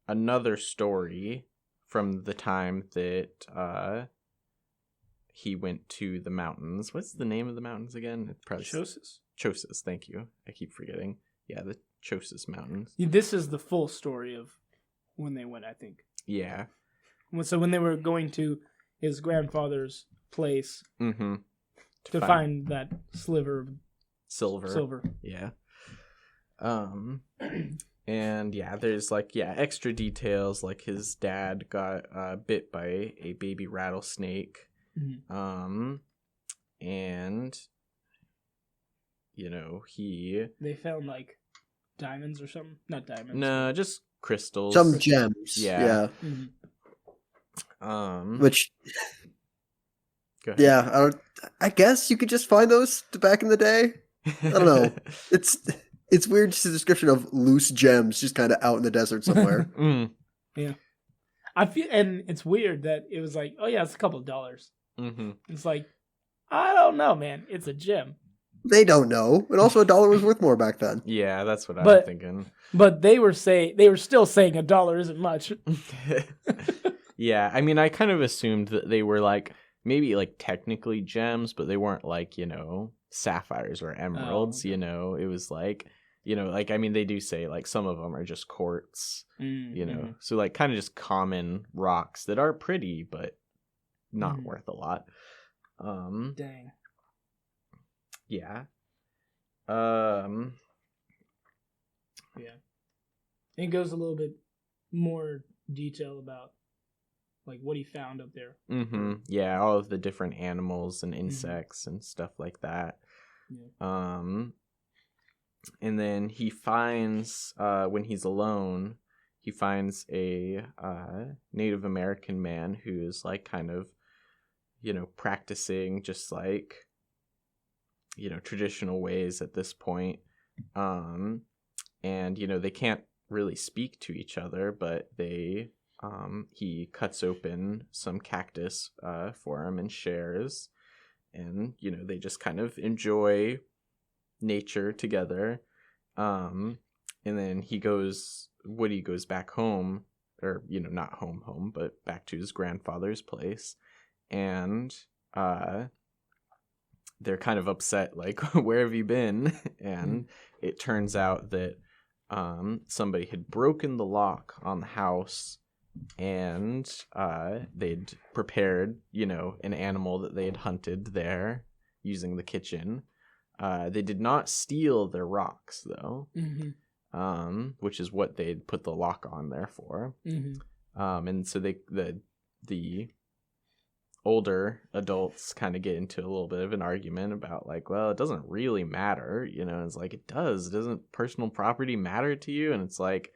another story from the time that he went to the mountains. What's the name of the mountains again? Chosis. Chosis, thank you. I keep forgetting. Yeah, the Chosis Mountains. This is the full story of when they went, I think. Yeah. So when they were going to his grandfather's place to find that sliver of silver. Yeah. And yeah, there's extra details, like his dad got bit by a baby rattlesnake. And they found like diamonds or something. Not diamonds. No, just crystals. Some gems. Yeah. Mhm. Which, go ahead. yeah, I guess you could just find those back in the day. I don't know. It's weird, just a description of loose gems just kind of out in the desert somewhere. Yeah. I feel, and it's weird that it was like, oh yeah, it's a couple of dollars. Mm-hmm. It's like, I don't know, man. It's a gem. They don't know. And also, $1 was worth more back then. Yeah, that's what I'm thinking. But they were still saying $1 isn't much. Yeah, I mean, I kind of assumed that they were like maybe like technically gems, but they weren't like, sapphires or emeralds. Oh, okay. It was like, like, I mean, they do say like some of them are just quartz. Mm-hmm. So like kind of just common rocks that are pretty but not worth a lot. Dang. Yeah. Yeah. It goes a little bit more detail about like what he found up there. Yeah, all of the different animals and insects and stuff like that. Yeah. And then he finds when he's alone, he finds a Native American man who's like kind of practicing just like traditional ways at this point. And they can't really speak to each other, but he cuts open some cactus for him and shares, and they just kind of enjoy nature together. And then Woody goes back home, or not home, but back to his grandfather's place, and they're kind of upset, like, where have you been? And it turns out that somebody had broken the lock on the house, and they'd prepared, an animal that they had hunted there using the kitchen. They did not steal their rocks, though, which is what they'd put the lock on there for. And so the older adults kind of get into a little bit of an argument about like, well, it doesn't really matter, it's like, it does. Doesn't personal property matter to you? And it's like,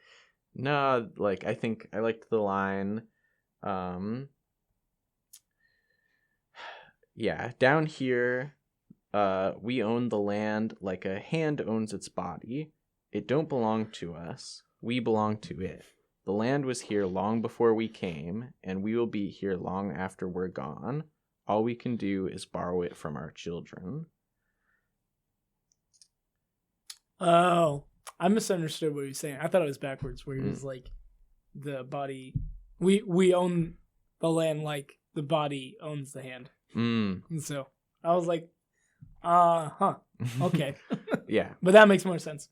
no, like, I think I liked the line, yeah, down here, we own the land like a hand owns its body. It don't belong to us. We belong to it. The land was here long before we came, and we will be here long after we're gone. All we can do is borrow it from our children. Oh, I misunderstood what he was saying. I thought it was backwards, where he was like, the body, we own the land like the body owns the hand. And so I was like, okay. Yeah. But that makes more sense.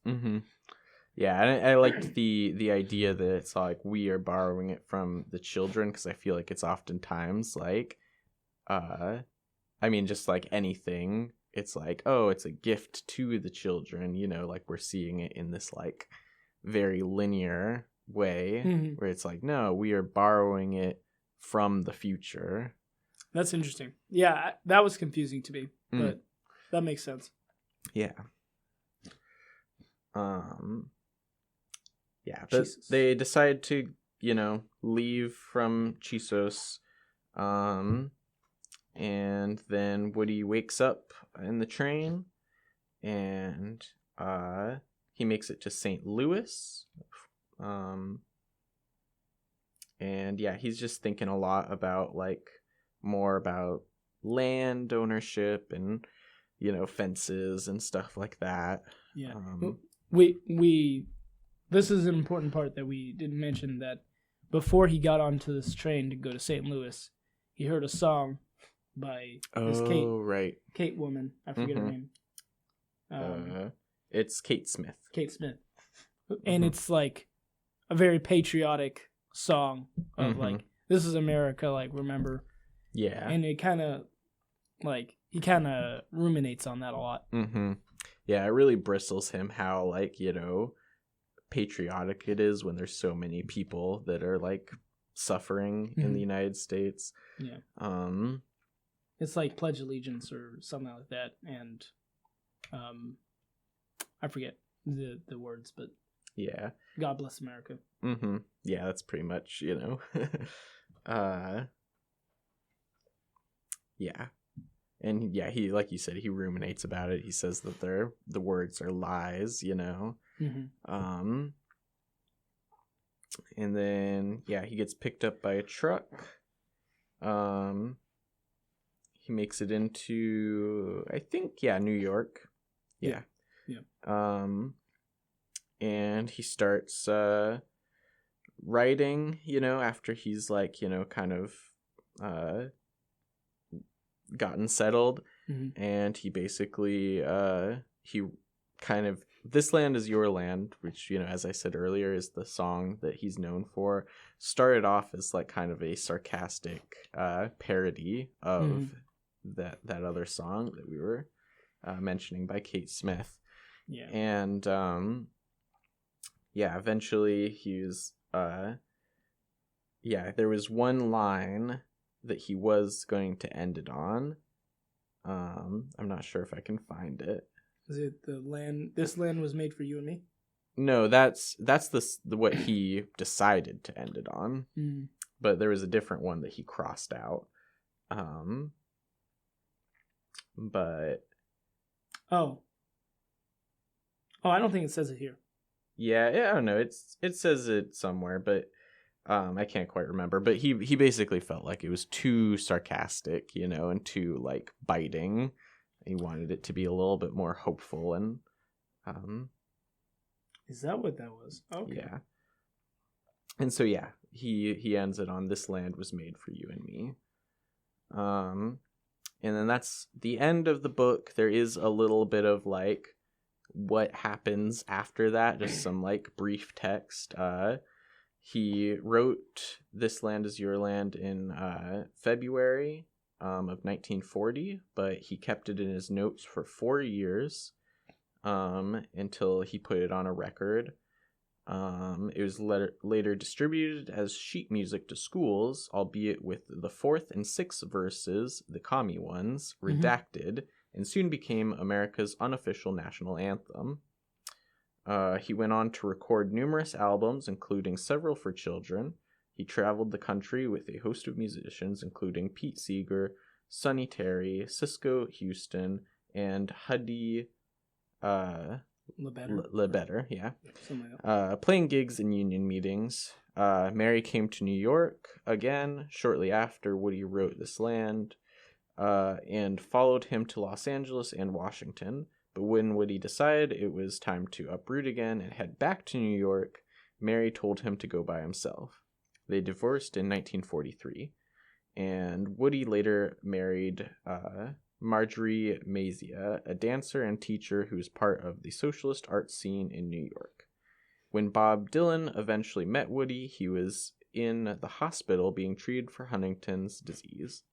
Yeah, and I liked the idea that it's like we are borrowing it from the children, because I feel like it's oftentimes like, I mean, just like anything, it's like, oh, it's a gift to the children, like we're seeing it in this like very linear way, where it's like, no, we are borrowing it from the future. That's interesting. Yeah, that was confusing to me, but that makes sense. Yeah. Yeah, but they decide to, leave from Chisos, and then Woody wakes up in the train, and he makes it to St. Louis, and yeah, he's just thinking a lot about more about land ownership and fences and stuff like that. Yeah, we this is an important part that we didn't mention, that before he got onto this train to go to St. Louis, he heard a song by this Kate woman. I forget her name. It's Kate Smith. Kate Smith. And it's like a very patriotic song of like, this is America, like, remember? Yeah. And it kind of like, he kind of ruminates on that a lot. Yeah, it really bristles him how patriotic it is when there's so many people that are like suffering in the United States. Yeah. It's like Pledge Allegiance or something like that, and I forget the words, but yeah, God bless America. Mm-hmm. Yeah, that's pretty much, yeah. And yeah, he, like you said, he ruminates about it. He says that the words are lies, Mm-hmm. And then yeah, he gets picked up by a truck. He makes it into, I think, New York. Yeah. And he starts writing, after he's like, kind of gotten settled. Mm-hmm. And he basically he kind of, This Land Is Your Land, which, as I said earlier, is the song that he's known for, started off as like kind of a sarcastic parody of that other song that we were mentioning by Kate Smith. Yeah. And eventually he was there was one line that he was going to end it on. I'm not sure if I can find it. Is it the land? This land was made for you and me. No, that's the what he decided to end it on. Mm. But there was a different one that he crossed out. But I don't think it says it here. Yeah, I don't know. It says it somewhere, but I can't quite remember. But he basically felt like it was too sarcastic, and too like biting. He wanted it to be a little bit more hopeful and Is that what that was? Okay. Yeah. And so he ends it on "This land was made for you and me." And then that's the end of the book. There is a little bit of like what happens after that, just some like brief text. He wrote "This Land Is Your Land" in February of 1940, but he kept it in his notes for 4 years until he put it on a record. It was later distributed as sheet music to schools, albeit with the 4th and 6th verses, the commie ones, redacted, and soon became America's unofficial national anthem. He went on to record numerous albums, including several for children. He traveled the country with a host of musicians, including Pete Seeger, Sonny Terry, Cisco Houston, and Huddy LeBetter, playing gigs in union meetings. Mary came to New York again shortly after Woody wrote "This Land," and followed him to Los Angeles and Washington. But when Woody decided it was time to uproot again and head back to New York, Mary told him to go by himself. They divorced in 1943, and Woody later married Marjorie Mazia, a dancer and teacher who was part of the socialist art scene in New York. When Bob Dylan eventually met Woody, he was in the hospital being treated for Huntington's disease.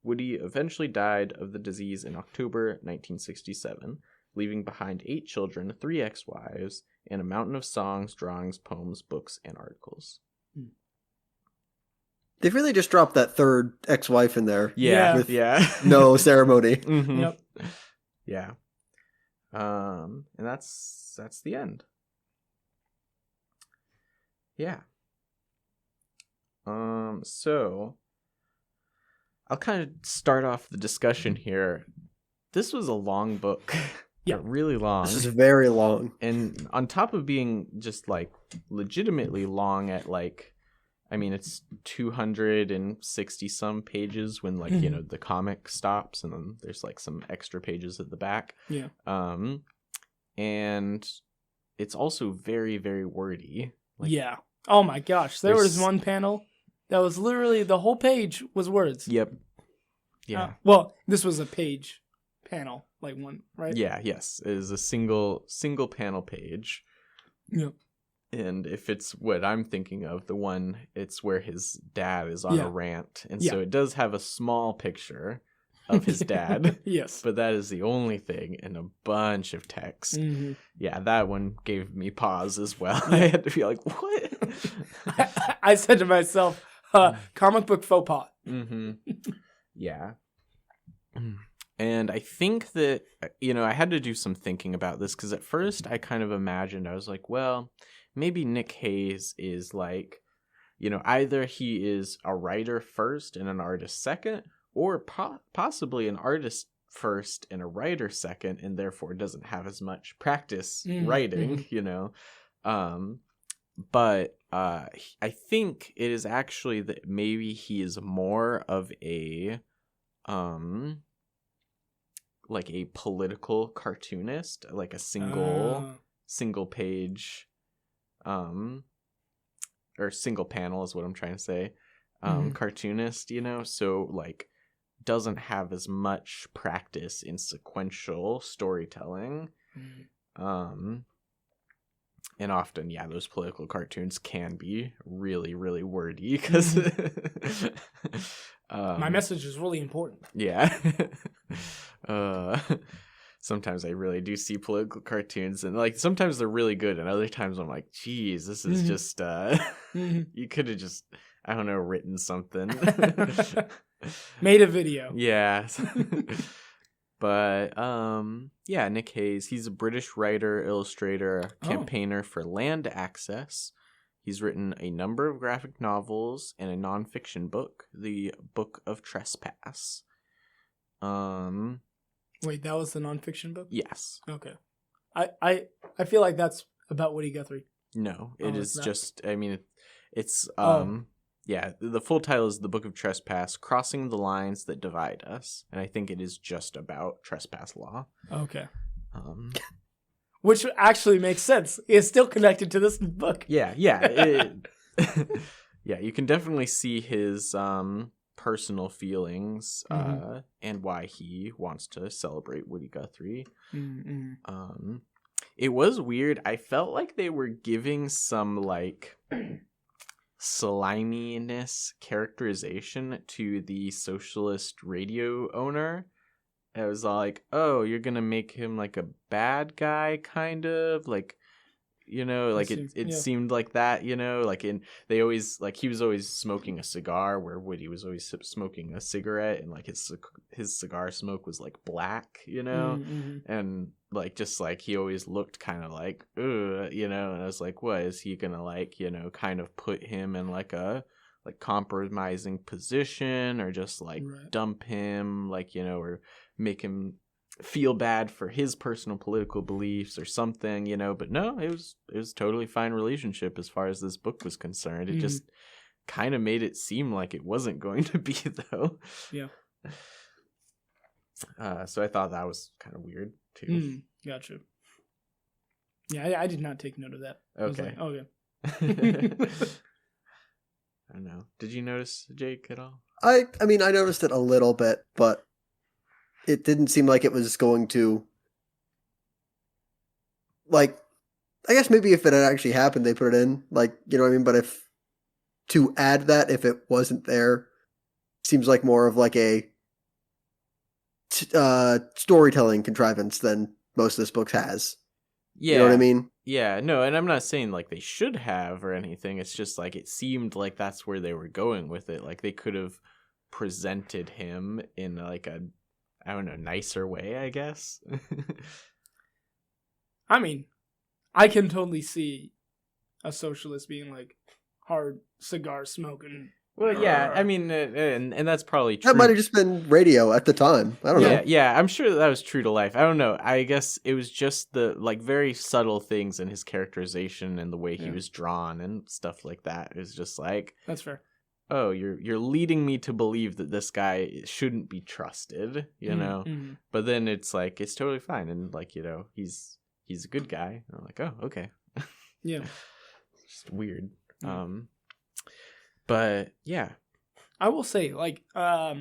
Woody eventually died of the disease in October 1967, leaving behind 8 children, 3 ex-wives, and a mountain of songs, drawings, poems, books, and articles. They really just dropped that third ex-wife in there. Yeah. With no ceremony. Mm-hmm. Yep. Yeah. And that's the end. Yeah. So I'll kind of start off the discussion here. This was a long book. Yeah. Really long. This is very long. And on top of being just like legitimately long at like, I mean, it's 260 some pages when like, the comic stops, and then there's like some extra pages at the back. Yeah. And it's also very, very wordy. Like, yeah. Oh my gosh. There was one panel that was literally the whole page was words. Yep. Yeah. Well, this was a page panel, like one, right? Yeah. Yes. It is a single panel page. Yep. And if it's what I'm thinking of, the one, it's where his dad is on a rant. And so it does have a small picture of his dad. Yes. But that is the only thing in a bunch of text. Mm-hmm. Yeah, that one gave me pause as well. I had to be like, what? I said to myself, comic book faux pas. Mm-hmm. Yeah. And I think that, I had to do some thinking about this, because at first I kind of imagined, I was like, well, maybe Nick Hayes is like, either he is a writer first and an artist second, or possibly an artist first and a writer second, and therefore doesn't have as much practice writing, But I think it is actually that maybe he is more of a like a political cartoonist, like a single page or single panel is what I'm trying to say. Cartoonist, so like doesn't have as much practice in sequential storytelling. And often, those political cartoons can be really, really wordy because my message is really important. Yeah. Sometimes I really do see political cartoons, and like sometimes they're really good, and other times I'm like, geez, this is just you could have just, I don't know, written something. Made a video. Yeah. But Nick Hayes, he's a British writer, illustrator, campaigner for land access. He's written a number of graphic novels and a nonfiction book, The Book of Trespass. Wait, that was the nonfiction book? Yes. Okay. I feel like that's about Woody Guthrie. No, it is just, I mean, it's the full title is The Book of Trespass, Crossing the Lines That Divide Us. And I think it is just about trespass law. Okay. Which actually makes sense. It's still connected to this book. Yeah. You can definitely see his personal feelings and why he wants to celebrate Woody Guthrie. It was weird. I felt like they were giving some like sliminess characterization to the socialist radio owner. It was like, oh, you're gonna make him like a bad guy, kind of like, like it seemed like that, like they always like he was always smoking a cigar, where Woody was always smoking a cigarette, and like his cigar smoke was like black, and like just like he always looked kind of like, and I was like, what is he gonna like, kind of put him in like a like compromising position, or just like dump him, like, or make him feel bad for his personal political beliefs or something, but no, it was totally fine relationship as far as this book was concerned. It just kind of made it seem like it wasn't going to be, though. Yeah. So I thought that was kind of weird too. Gotcha. Yeah, I did not take note of that. Okay. I was like, okay. I don't know. Did you notice, Jake, at all? I mean, I noticed it a little bit, but it didn't seem like it was going to, like, I guess maybe if it had actually happened, they put it in, like, you know what I mean? But if, to add that, if it wasn't there, seems like more of like a storytelling contrivance than most of this book has. Yeah. You know what I mean? Yeah, no, and I'm not saying like they should have or anything. It's just like it seemed like that's where they were going with it. Like they could have presented him in like a, I don't know, nicer way, I guess. I mean, I can totally see a socialist being like hard cigar smoking. Well, yeah, I mean, and that's probably true. That might have just been radio at the time. I don't know. Yeah, I'm sure that was true to life. I don't know. I guess it was just the like very subtle things in his characterization and the way he was drawn and stuff like that. It was just like, that's fair. Oh, you're leading me to believe that this guy shouldn't be trusted, know. But then it's like it's totally fine, and like he's a good guy. And I'm like, oh, okay. Yeah, it's just weird. But yeah, I will say, like, as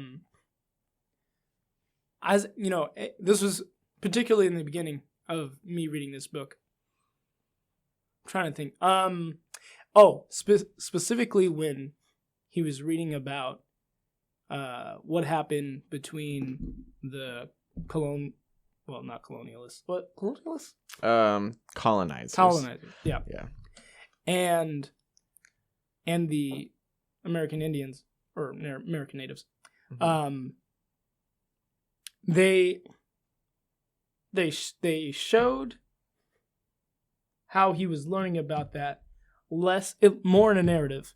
you know, this was particularly in the beginning of me reading this book. I'm trying to think. Specifically when he was reading about what happened between the not colonialists, but colonialists? Colonizers. Yeah. And the American Indians or American natives. They showed how he was learning about that more in a narrative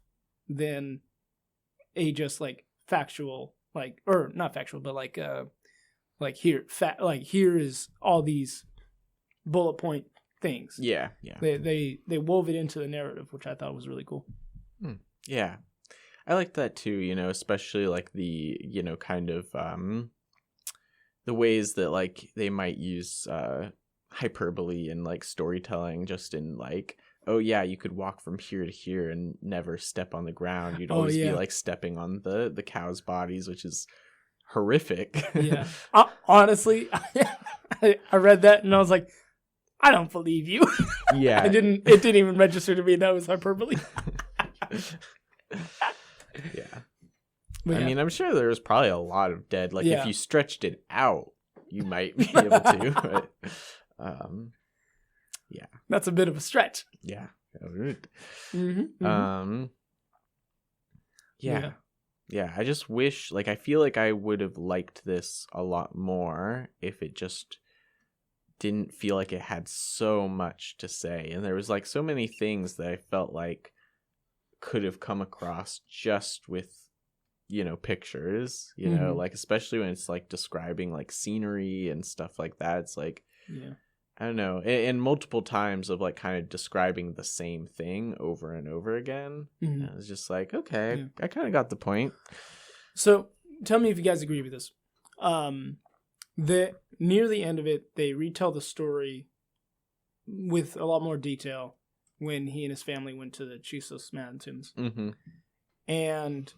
than a just like factual, like, or not factual, but like here is all these bullet point things. Yeah. They wove it into the narrative, which I thought was really cool. Yeah. I like that too, especially like the, kind of the ways that like they might use hyperbole and like storytelling, just in like, oh yeah, you could walk from here to here and never step on the ground. You'd always be like stepping on the cows' bodies, which is horrific. Yeah. Honestly, I read that and I was like, I don't believe you. Yeah. It didn't even register to me that was hyperbole. Yeah. But I mean, I'm sure there was probably a lot of dead. Like, Yeah. if you stretched it out, you might be able to. But, yeah. That's a bit of a stretch. Yeah. Mm-hmm. Yeah. I just wish, like, I feel like I would have liked this a lot more if it just didn't feel like it had so much to say. And there was, like, so many things that I felt like could have come across just with, pictures, Mhm. like, especially when it's, like, describing, like, scenery and stuff like that. It's like, Yeah. I don't know, and multiple times of like kind of describing the same thing over and over again. Mhm. And it's just like, okay, Yeah. I kind of got the point. So tell me if you guys agree with this. Near the end of it, they retell the story with a lot more detail when he and his family went to the Chisos Mountains. Mm-hmm. And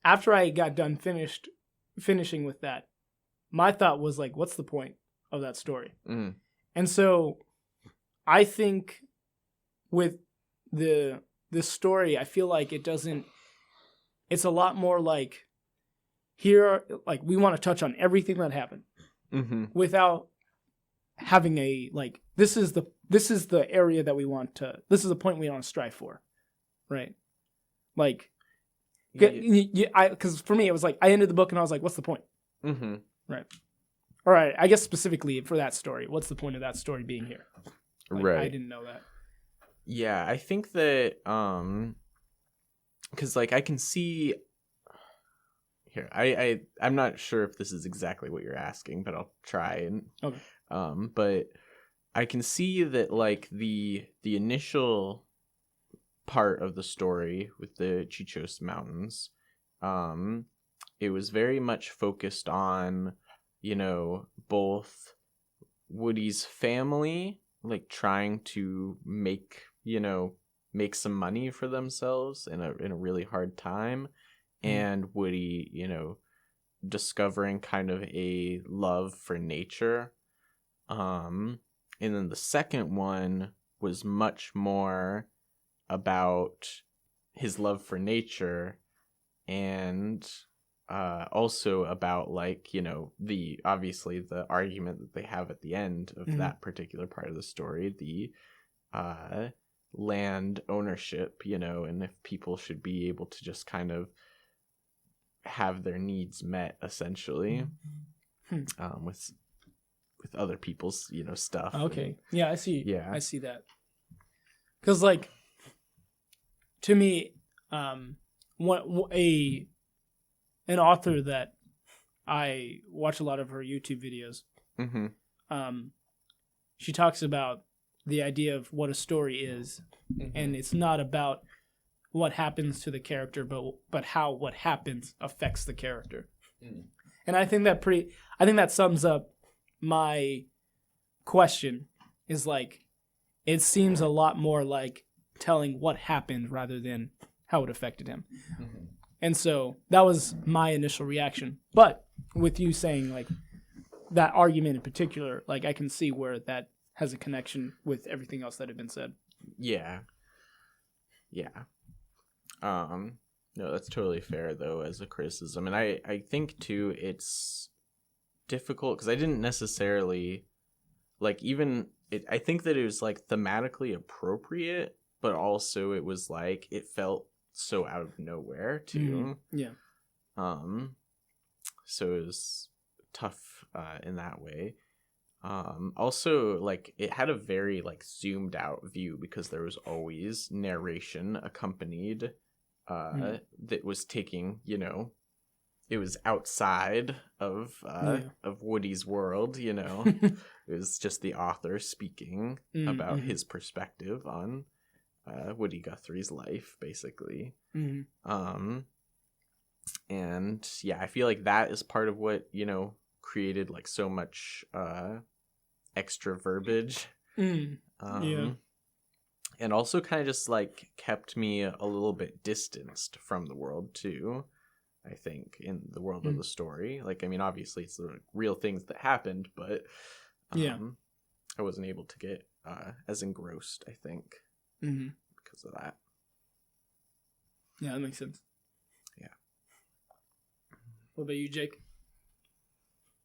after I got done finishing with that, my thought was like, what's the point of that story? Mm. And so I think with this story, I feel like it's a lot more like, here, like, we want to touch on everything that happened Mm-hmm. without having a, like, this is the area that we want to, this is the point we want to strive for, right? Like, because for me, it was like, I ended the book and I was like, what's the point? Mm-hmm. Right. All right. I guess specifically for that story, what's the point of that story being here? Like, Right. I didn't know that. Yeah, I think that, because like I can see here, I'm not sure if this is exactly what you're asking, but I'll try and, Okay. But I can see that like the initial part of the story with the Chichos Mountains, it was very much focused on, both Woody's family, like trying to make some money for themselves in a really hard time, and Woody, discovering kind of a love for nature. And then the second one was much more about his love for nature, and also about like, obviously the argument that they have at the end of that particular part of the story, the land ownership, and if people should be able to just kind of have their needs met, essentially, with other people's, stuff. Okay. Yeah, I see. Yeah. I see that. Because, like, to me, an author that I watch a lot of her YouTube videos, Mm-hmm. she talks about the idea of what a story is, and it's not about what happens to the character, but how what happens affects the character. And I think that sums up my question. Is like, it seems a lot more like telling what happened rather than how it affected him. And so that was my initial reaction. But with you saying like that argument in particular, like I can see where that has a connection with everything else that had been said. Yeah. No, that's totally fair though as a criticism. And I think too it's difficult because I didn't necessarily like I think that it was like thematically appropriate, but also it was like it felt so out of nowhere too. Yeah. So it was tough in that way. Also, like, it had a very, like, zoomed out view because there was always narration accompanied that was taking, you know, it was outside of Woody's world, you know. It was just the author speaking about his perspective on Woody Guthrie's life, basically. And yeah, I feel like that is part of what, you know, created like so much extra verbiage. And also kind of just like kept me a little bit distanced from the world too, I think, in the world of the story. Like, I mean, obviously it's the real things that happened, but I wasn't able to get as engrossed, I think, because of that. Yeah, that makes sense. Yeah. What about you, Jake?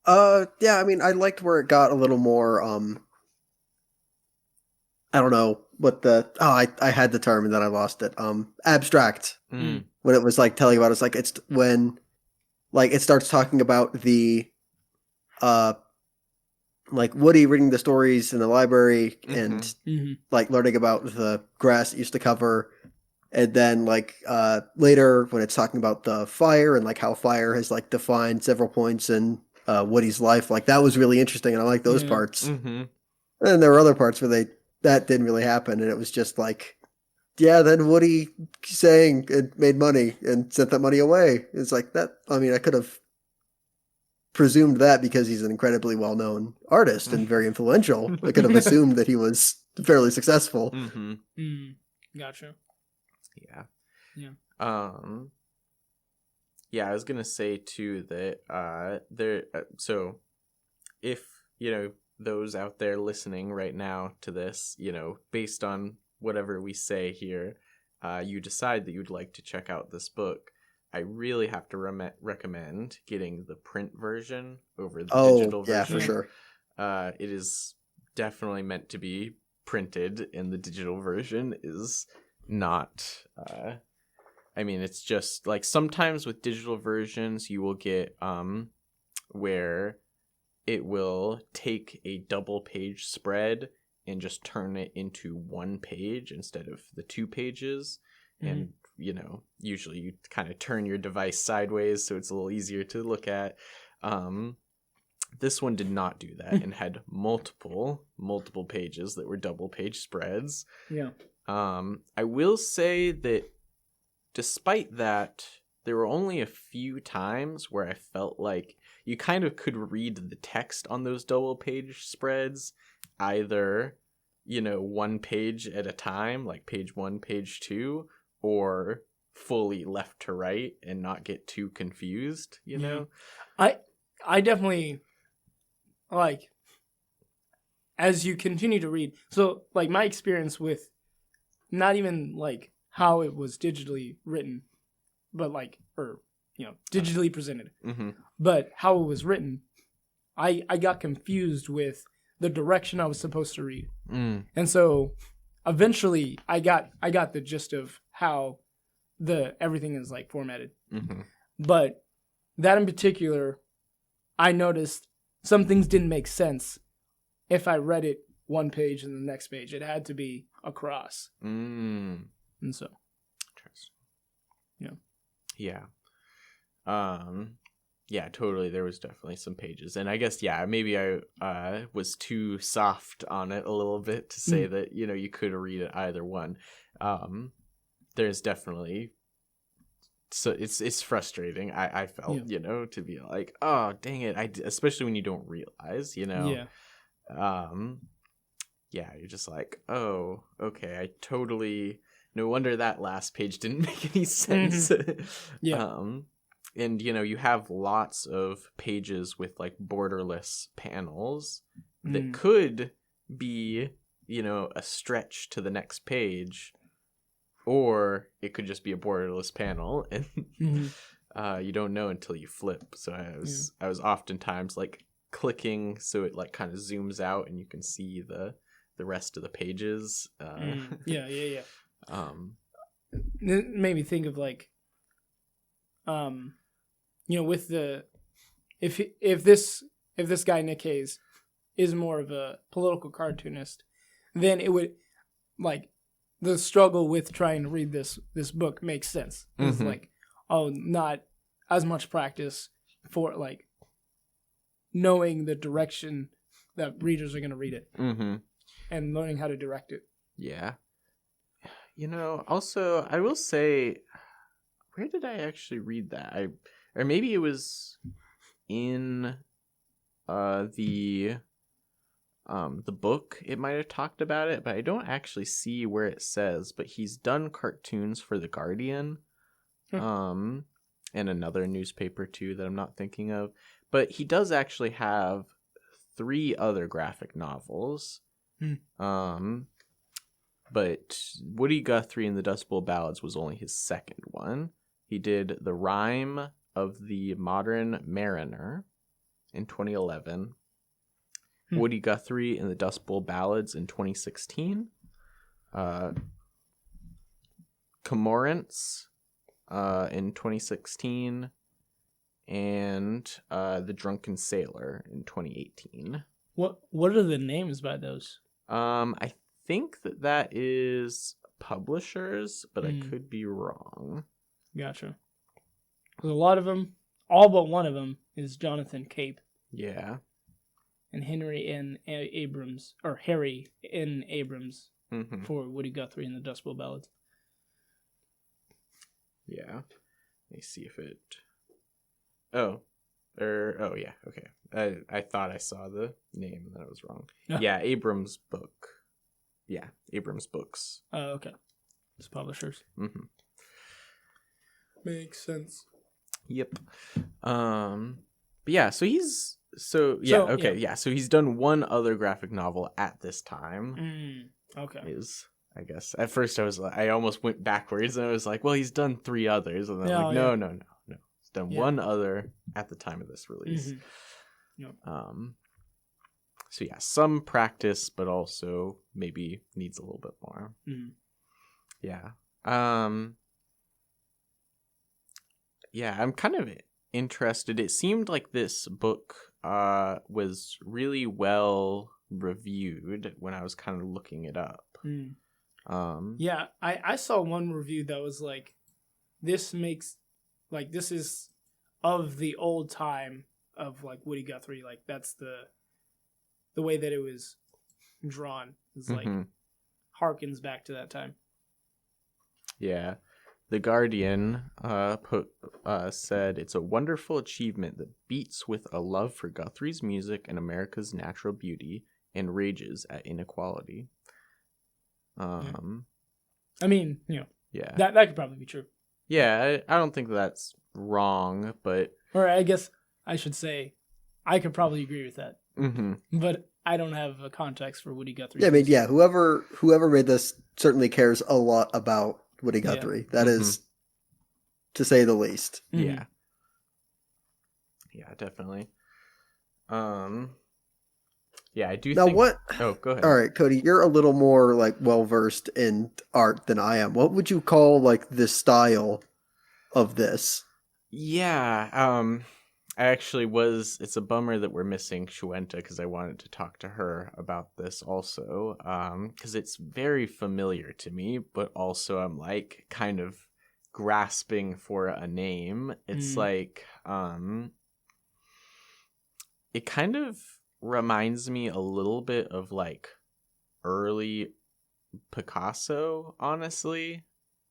Yeah, I mean, I liked where it got a little more, I don't know what I had the term and then I lost it. Abstract. When it was like telling about, it's like, it's when, like, it starts talking about the, like Woody reading the stories in the library and like learning about the grass it used to cover. And then like, later when it's talking about the fire and like how fire has like defined several points in, Woody's life, like that was really interesting, and I like those parts. And there were other parts where that didn't really happen, and it was just like, yeah, then Woody saying it made money and sent that money away. It's like that. I mean, I could have presumed that because he's an incredibly well-known artist and very influential. I could have assumed that he was fairly successful. Gotcha. Yeah. Yeah, I was gonna say too that so if, you know, those out there listening right now to this, you know, based on whatever we say here, you decide that you'd like to check out this book, I really have to recommend getting the print version over the digital version. Yeah, for sure. It is definitely meant to be printed, and the digital version is not. I mean, it's just like sometimes with digital versions, you will get where it will take a double page spread and just turn it into one page instead of the 2 pages. And, you know, usually you kind of turn your device sideways so it's a little easier to look at. This one did not do that and had multiple pages that were double page spreads. Yeah. I will say that despite that, there were only a few times where I felt like you kind of could read the text on those double page spreads, either, you know, one page at a time, like page 1, page 2, or fully left to right and not get too confused, you know? I definitely, like, as you continue to read, so, like, my experience with not even, like, how it was digitally written, but, like, or, you know, digitally presented, but how it was written, I got confused with the direction I was supposed to read. And so, eventually, I got the gist of how everything is, like, formatted. But that in particular, I noticed some things didn't make sense if I read it one page and the next page. It had to be across. And so. Interesting. Yeah. Yeah, totally. There was definitely some pages. And I guess, yeah, maybe I was too soft on it a little bit to say that, you know, you could read it either one. There's definitely... So it's frustrating. I felt, you know, to be like, oh, dang it. Especially when you don't realize, you know. Yeah, you're just like, oh, okay. I totally... No wonder that last page didn't make any sense. And, you know, you have lots of pages with, like, borderless panels that could be, you know, a stretch to the next page, or it could just be a borderless panel, and you don't know until you flip. So I was oftentimes, like, clicking so it, like, kind of zooms out and you can see the rest of the pages. It made me think of, like, you know, with the if this guy Nick Hayes is more of a political cartoonist, then it would, like, the struggle with trying to read this book makes sense. It's like, not as much practice for, like, knowing the direction that readers are going to read it and learning how to direct it. Yeah. Also, I will say, where did I actually read that? Or maybe it was in the book. It might have talked about it, but I don't actually see where it says. But he's done cartoons for The Guardian, and another newspaper too that I'm not thinking of. But he does actually have 3 other graphic novels. But Woody Guthrie and the Dustbowl Ballads was only his second one. He did The Rime of the Modern Mariner in 2011. Woody Guthrie and the Dustbowl Ballads in 2016. Comorants in 2016. And The Drunken Sailor in 2018. What are the names by those? I think that is publishers, but I could be wrong. Gotcha. Because a lot of them, all but one of them, is Jonathan Cape. Yeah. And Harry N. Abrams for Woody Guthrie and the Dustbowl Ballads. Yeah. Let me see if it... Oh, yeah, okay. I thought I saw the name and then I was wrong. Yeah, Abrams book. Yeah, Abrams Books. Oh, okay. It's publishers. Makes sense. Yep. But yeah, so he's so he's done one other graphic novel at this time. Okay. I guess at first I almost went backwards and I was like, well, he's done 3 others, and then no. He's done one other at the time of this release. Yep. So yeah, some practice, but also maybe needs a little bit more. Yeah. Yeah, I'm kind of interested. It seemed like this book was really well reviewed when I was kind of looking it up. Yeah, I saw one review that was like, this is of the old time of like Woody Guthrie. Like that's the way that it was drawn is like harkens back to that time. Yeah. The Guardian said, it's a wonderful achievement that beats with a love for Guthrie's music and America's natural beauty and rages at inequality. I mean, yeah, that could probably be true. Yeah, I don't think that's wrong, but... Or I guess I should say, I could probably agree with that. But I don't have a context for Woody Guthrie. Yeah, I mean, yeah, whoever made this certainly cares a lot about Woody Guthrie. That is, to say the least. Yeah. Yeah, definitely. Yeah, I do think... What... Oh, go ahead. All right, Cody, you're a little more, like, well-versed in art than I am. What would you call, like, the style of this? Yeah, I actually it's a bummer that we're missing Shuenta because I wanted to talk to her about this also, because it's very familiar to me, but also I'm, like, kind of grasping for a name. It's like, it kind of reminds me a little bit of like early Picasso, honestly.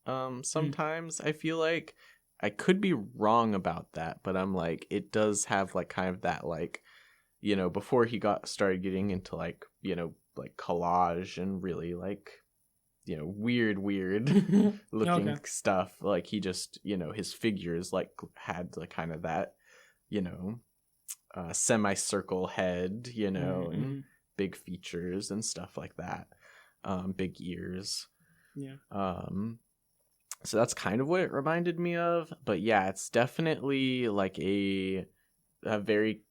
Sometimes I feel like I could be wrong about that, but I'm like, it does have like kind of that, like, before he started getting into like, like collage and really like, weird looking stuff. Like he just, his figures like had like kind of that, semicircle head, and big features and stuff like that. Big ears. Yeah. So that's kind of what it reminded me of. But yeah, it's definitely like a very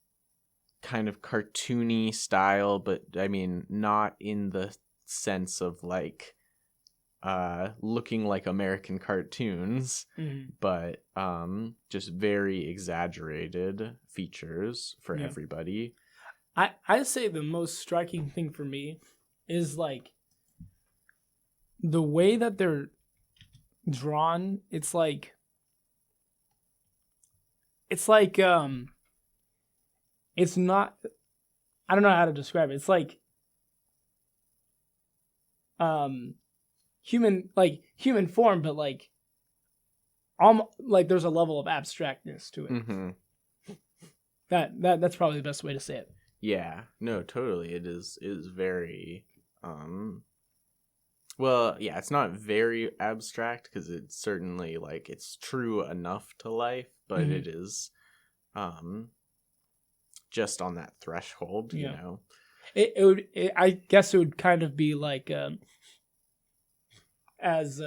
kind of cartoony style, but I mean, not in the sense of like looking like American cartoons, but just very exaggerated features for everybody. I'd say the most striking thing for me is like the way that they're drawn. It's like it's not, I don't know how to describe it. It's like human form, but like like there's a level of abstractness to it. Mm-hmm. That's probably the best way to say it. Yeah, no, totally. It is very well, yeah, it's not very abstract because it's certainly like it's true enough to life, but Mhm. it is just on that threshold, you Yeah. know. I guess it would kind of be like as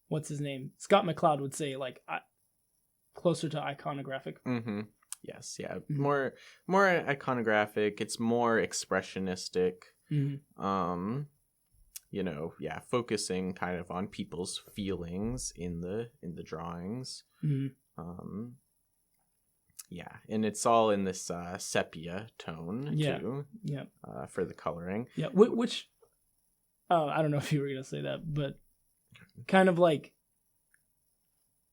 what's his name? Scott McCloud would say, like closer to iconographic. Mm-hmm. Yes, yeah. Mhm. More iconographic, it's more expressionistic. Mm-hmm. You know, yeah, focusing kind of on people's feelings in the drawings. Mm-hmm. Yeah, and it's all in this sepia tone Yeah. too. Yeah. For the coloring. Yeah. Which I don't know if you were gonna say that, but kind of like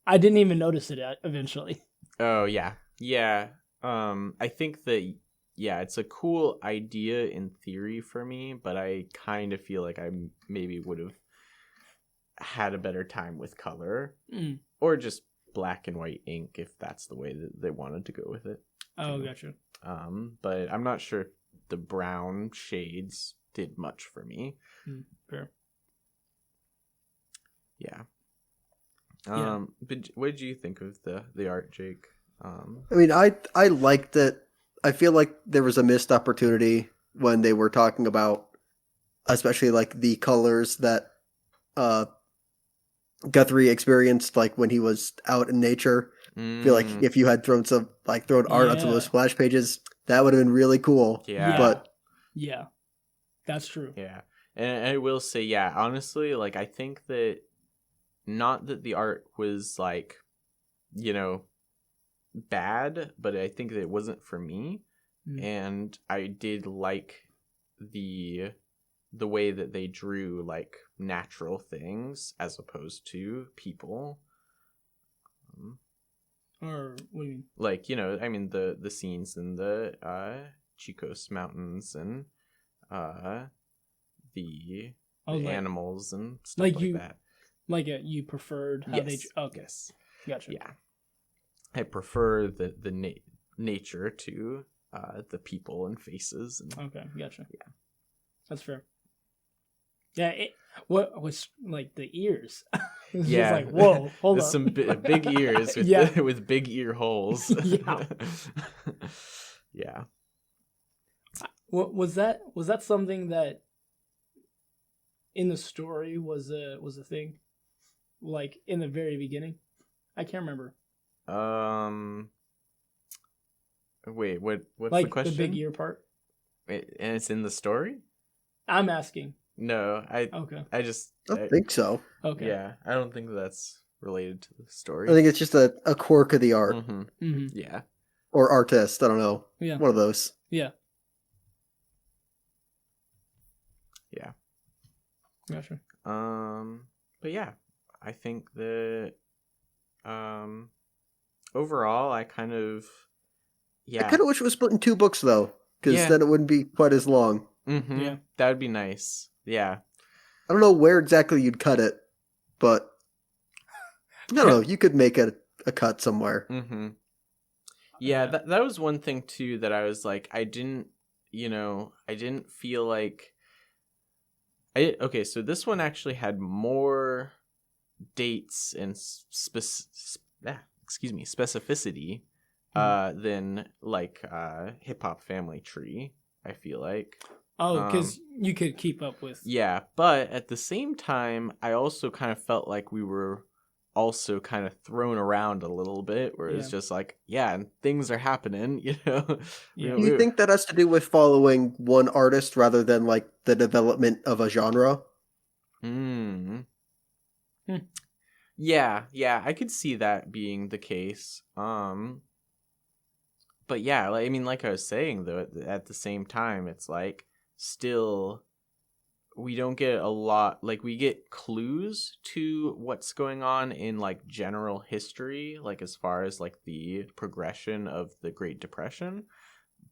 I didn't even notice it eventually. Oh yeah, yeah. I think that yeah, it's a cool idea in theory for me, but I kind of feel like I maybe would have had a better time with color or just black and white ink if that's the way that they wanted to go with it. Oh, gotcha. But I'm not sure if the brown shades did much for me. Fair. Yeah. Yeah. But what did you think of the art, Jake? I mean, I liked it. I feel like there was a missed opportunity when they were talking about, especially like the colors that Guthrie experienced, like when he was out in nature. I feel like if you had thrown art on some of those splash pages, that would have been really cool. Yeah. But yeah, that's true. Yeah, and I will say, yeah, honestly, like I think that not that the art was like, you know, bad, but I think that it wasn't for me, and I did like the way that they drew like natural things as opposed to people. Or what do you mean? Like, you know, I mean the scenes in the Chicos Mountains and the animals and stuff like that. Like you preferred how they... Okay. Yes. Gotcha. Yeah. I prefer the nature to the people and faces. And, okay, gotcha. Yeah. That's fair. Yeah, what was like the ears? It was yeah. just like, whoa, hold up. Some big ears with, yeah. with big ear holes. yeah. Yeah. What was that something that in the story was a thing? Like in the very beginning? I can't remember. Wait, what's like the question? The big ear part? Wait, and it's in the story? I'm asking. No, I don't think so. Okay. Yeah, I don't think that's related to the story. I think it's just a quirk of the art. Mm-hmm. Mm-hmm. Yeah. Or artist, I don't know. Yeah. One of those. Yeah. Yeah. Gotcha. But yeah, I think that overall I kind of I kind of wish it was split in 2 books though, because then it wouldn't be quite as long. Mm-hmm. Yeah. That would be nice. Yeah. I don't know where exactly you'd cut it, but I don't know. You could make a cut somewhere. Mm-hmm. Yeah, that was one thing too that I was like, I didn't feel like okay, so this one actually had more dates and specificity than like Hip Hop Family Tree, I feel like. Oh, because you could keep up with... Yeah, but at the same time, I also kind of felt like we were also kind of thrown around a little bit, where it's just like, and things are happening, you know? Yeah. Do you think that has to do with following one artist rather than like the development of a genre? Yeah, I could see that being the case. but yeah, like, I mean, like I was saying though, at the same time, it's like still we don't get a lot, like we get clues to what's going on in like general history, like as far as like the progression of the Great Depression,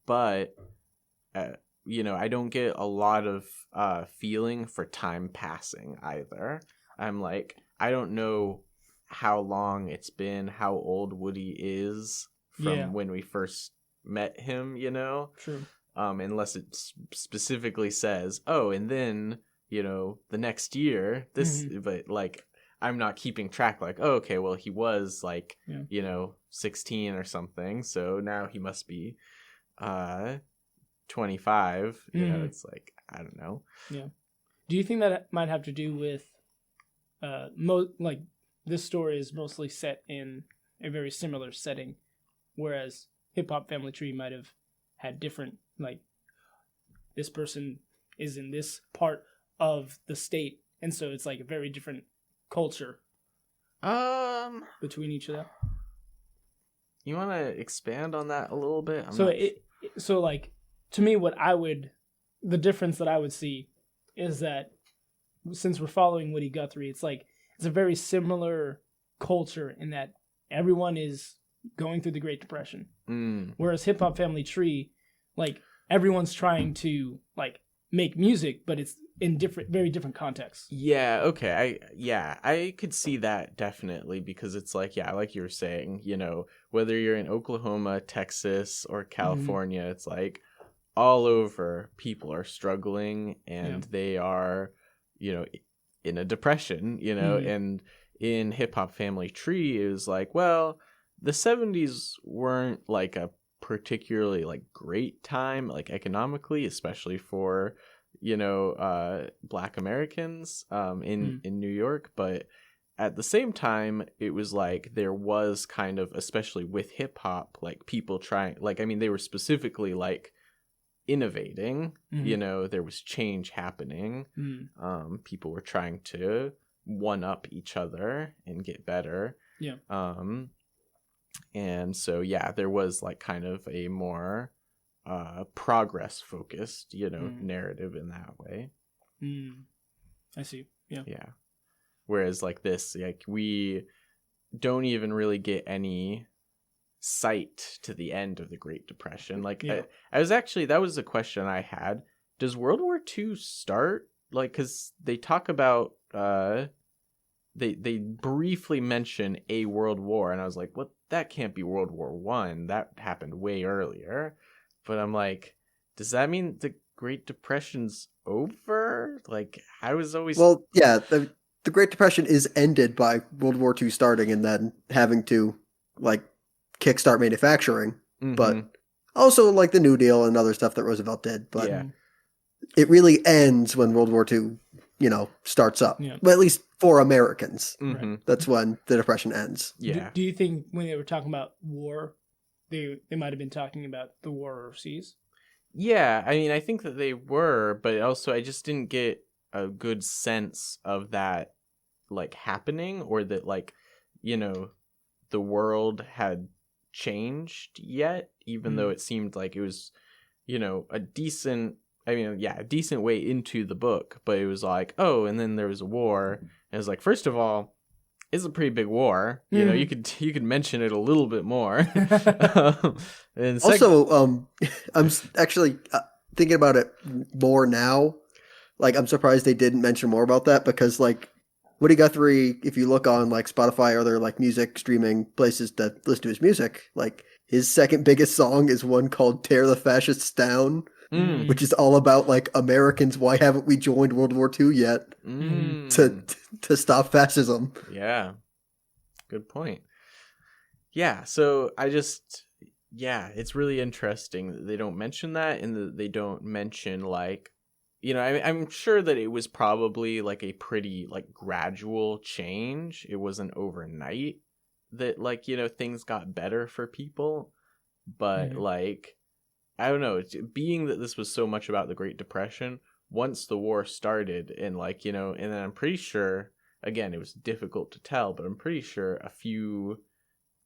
but I don't get a lot of feeling for time passing either. I'm like, I don't know how long it's been, how old Woody is from when we first met him, True. Unless it specifically says, oh, and then, the next year, this, but like, I'm not keeping track, like, oh, okay, well, he was like, 16 or something, so now he must be 25, it's like, I don't know. Yeah. Do you think that might have to do with, like, this story is mostly set in a very similar setting, whereas Hip Hop Family Tree might have had different, like, this person is in this part of the state, and so it's like a very different culture between each of them. You want to expand on that a little bit? So like, to me, the difference that I would see is that since we're following Woody Guthrie, it's like it's a very similar culture in that everyone is going through the Great Depression. Whereas Hip Hop Family Tree, like everyone's trying to like make music, but it's in very different contexts. Yeah, okay. I could see that definitely, because it's like, yeah, like you were saying, whether you're in Oklahoma, Texas, or California, it's like all over people are struggling and they are, in a depression, and in Hip Hop Family Tree, it was like, well, the 70s weren't like a particularly like great time, like economically, especially for, Black Americans in New York. But at the same time, it was like there was kind of, especially with hip hop, like people trying, like, I mean, they were specifically like innovating, there was change happening. People were trying to one up each other and get better. And so, yeah, there was like kind of a more progress focused, narrative in that way. I see. Yeah. Whereas like this, like we don't even really get any sight to the end of the Great Depression. Like I was actually, that was a question I had. Does World War II start? Like, because they talk about they briefly mention a world war, and I was like, what? That can't be World War One. That happened way earlier. But I'm like, does that mean the Great Depression's over? Like, I was always the Great Depression is ended by World War II starting and then having to like kickstart manufacturing, but also like the New Deal and other stuff that Roosevelt did. But it really ends when World War II, starts up. But at least for Americans, that's when the Depression ends. Yeah. Do you think when they were talking about war, they might have been talking about the war overseas? Yeah, I mean, I think that they were, but also I just didn't get a good sense of that, like, happening, or that, like, the world had changed yet, even though it seemed like it was, a decent way into the book, but it was like, oh, and then there was a war, and it was like, first of all, it's a pretty big war. You could mention it a little bit more. And also, I'm actually thinking about it more now. Like, I'm surprised they didn't mention more about that, because like Woody Guthrie, if you look on like Spotify or other like music streaming places that listen to his music, like his second biggest song is one called "Tear the Fascists Down," which is all about like Americans. Why haven't we joined World War II yet to stop fascism? Yeah, good point. Yeah, so it's really interesting that they don't mention that, and that they don't mention like, I'm sure that it was probably like a pretty like gradual change. It wasn't overnight that like, things got better for people, but like, I don't know, being that this was so much about the Great Depression, once the war started, and like, and then I'm pretty sure, again, it was difficult to tell, but I'm pretty sure a few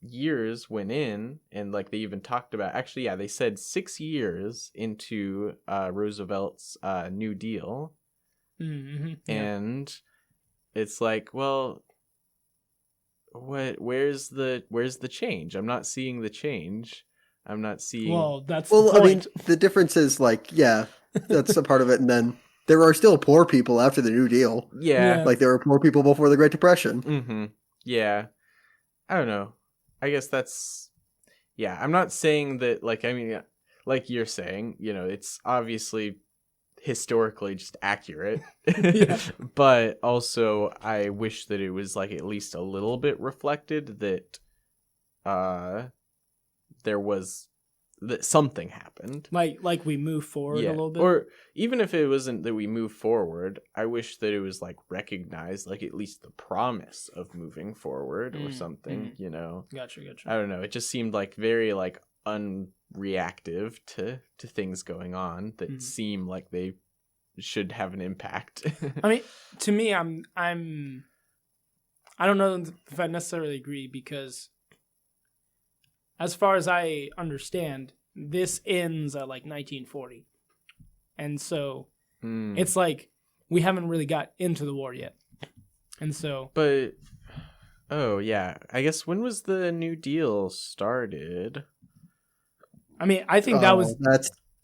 years went in, and like they even talked about, actually, yeah, they said 6 years into Roosevelt's New Deal. Mm-hmm. Yeah. And it's like, well, where's the change? I'm not seeing the change. I'm not seeing. Well, that's Well, the point. I mean, the difference is like, yeah, that's a part of it, and then there are still poor people after the New Deal. Yeah. Like there were poor people before the Great Depression. Mm-hmm. Yeah. I don't know. I guess that's. Yeah, I'm not saying that. Like, I mean, like you're saying, it's obviously historically just accurate. Yeah. But also, I wish that it was like at least a little bit reflected that there was that something happened, like we move forward a little bit, or even if it wasn't that we move forward, I wish that it was like recognized, like at least the promise of moving forward or something. Gotcha. I don't know, it just seemed like very like unreactive to things going on that seem like they should have an impact. I mean, to me, I don't know if I necessarily agree, because as far as I understand, this ends at like 1940. And so it's like we haven't really got into the war yet. And so. But, oh, yeah. I guess when was the New Deal started? I mean, I think that was.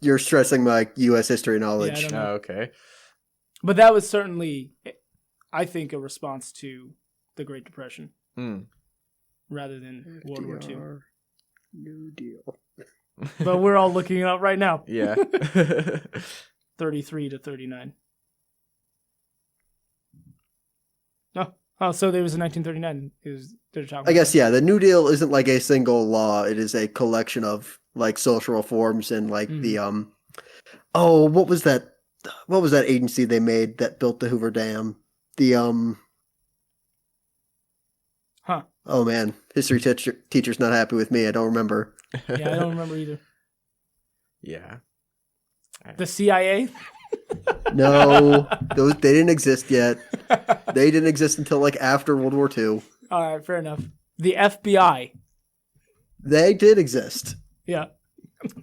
You're stressing my U.S. history knowledge. Yeah, I don't know. Oh, okay. But that was certainly, I think, a response to the Great Depression rather than World War II. New Deal. But we're all looking it up right now. Yeah. 33 to 39. Oh, so there was in 1939. I guess, yeah, the New Deal isn't like a single law. It is a collection of like social reforms and like the what was that agency they made that built the Hoover Dam? Oh man, history teacher's not happy with me. I don't remember. Yeah, I don't remember either. Yeah. The CIA? No, they didn't exist yet. They didn't exist until like after World War II. All right, fair enough. The FBI. They did exist. Yeah.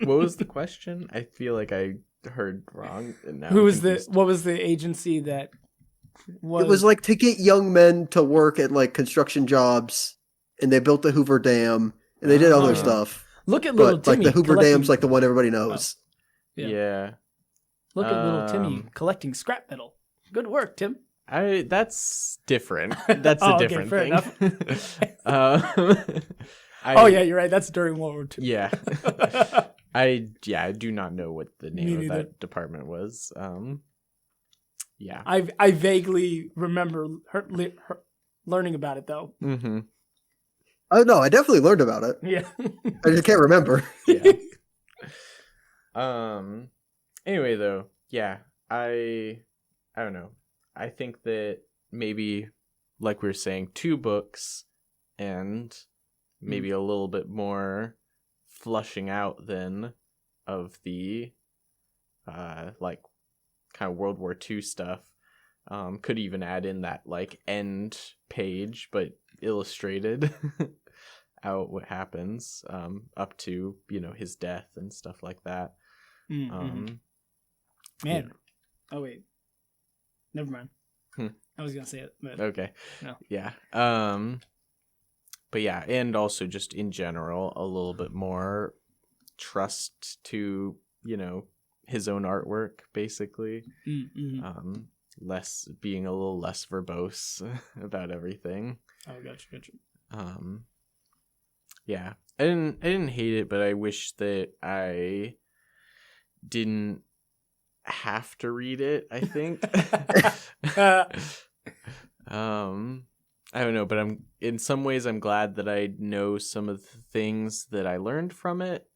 What was the question? I feel like I heard wrong. And now what was the agency that was? It was like to get young men to work at like construction jobs, and they built the Hoover Dam, and they did other stuff. Look at little Timmy. Like the Hoover Dam's like the one everybody knows. Oh. Yeah. Look at little Timmy collecting scrap metal. Good work, Tim. That's different. That's a different thing. Yeah, you're right. That's during World War II. Yeah. I do not know what the name of that department was. Yeah. I vaguely remember learning about it though. Mm-hmm. Oh no, I definitely learned about it. Yeah. I just can't remember. Yeah. Anyway though, yeah, I don't know. I think that maybe, like we were saying, 2 books and maybe a little bit more flushing out then of the like kind of World War II stuff. Could even add in that like end page, but illustrated out what happens up to his death and stuff like that. Man. Yeah. Oh wait. Never mind. I was gonna say it, but okay. No. Yeah. But yeah, and also just in general, a little bit more trust to his own artwork, basically. Being a little less verbose about everything. Oh, gotcha. Yeah, I didn't hate it, but I wish that I didn't have to read it. I think. I don't know, but in some ways I'm glad that I know some of the things that I learned from it.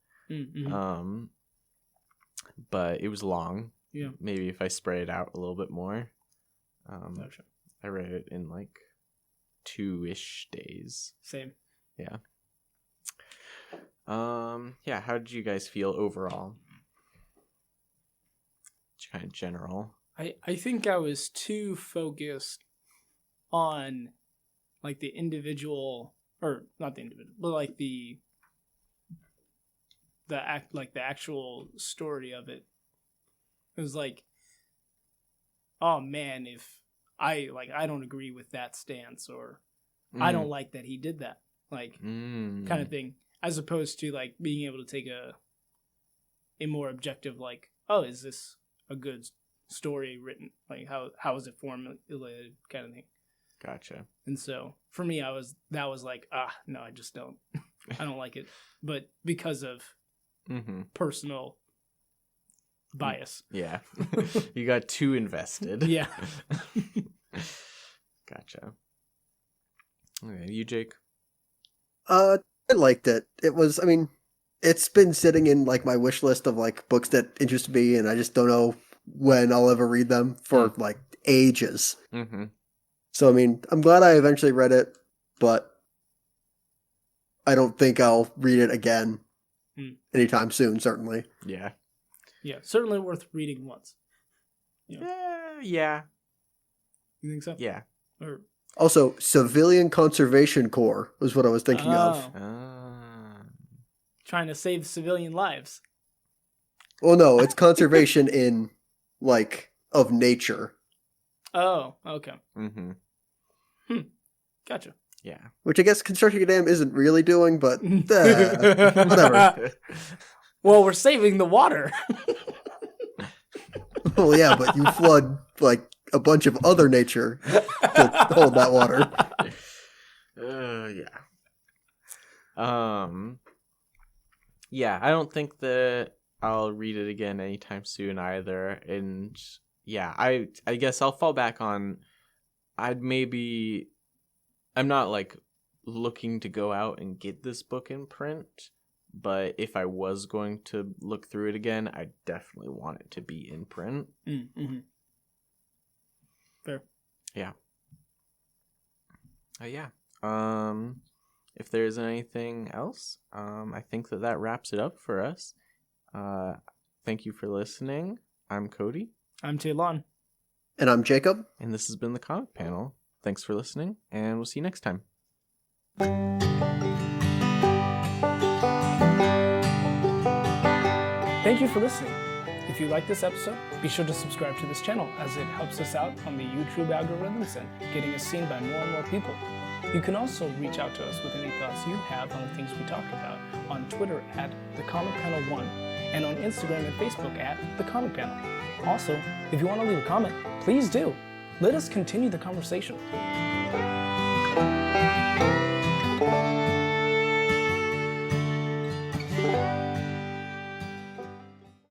But it was long. Yeah. Maybe if I spread it out a little bit more. Gotcha. I read it in like 2-ish days. Same. Yeah. Yeah, how did you guys feel overall? Kind of general. I think I was too focused on like the individual or not the individual, but like the actual story of it. It was like, oh man, if I don't agree with that stance, or I don't like that he did that, like kind of thing, as opposed to like being able to take a more objective, like, oh, is this a good story written? Like how is it formulated, kind of thing. Gotcha. And so for me, that was like, no, I just don't, I don't like it, but because of personal bias. Yeah. You got too invested. Yeah. Gotcha. Okay, you, Jake? I liked it. It was, I mean, it's been sitting in like my wish list of like books that interest me, and I just don't know when I'll ever read them for like ages. Mm-hmm. So, I mean, I'm glad I eventually read it, but I don't think I'll read it again anytime soon, certainly. Yeah. Yeah, certainly worth reading once. Yeah. You think so? Yeah. Or also, Civilian Conservation Corps was what I was thinking of. Trying to save civilian lives. Well, no, it's conservation in, like, of nature. Oh, okay. Mm-hmm. Gotcha. Yeah. Which I guess constructing a dam isn't really doing, but whatever. Well, we're saving the water. Well, yeah, but you flood, like, a bunch of other nature to hold that water. Yeah. Yeah, I don't think that I'll read it again anytime soon either. And yeah, I guess I'll fall back on, I'm not like looking to go out and get this book in print, but if I was going to look through it again, I definitely want it to be in print. Mm-hmm. Fair. Yeah. Yeah. If there isn't anything else, I think that wraps it up for us. Thank you for listening. I'm Cody. I'm Taylon. And I'm Jacob. And this has been the Comic Panel. Thanks for listening, and we'll see you next time. Thank you for listening. If you like this episode, be sure to subscribe to this channel, as it helps us out on the YouTube algorithms and getting us seen by more and more people. You can also reach out to us with any thoughts you have on the things we talk about on Twitter at TheComicPanel1 and on Instagram and Facebook at TheComicPanel. Also, if you want to leave a comment, please do. Let us continue the conversation.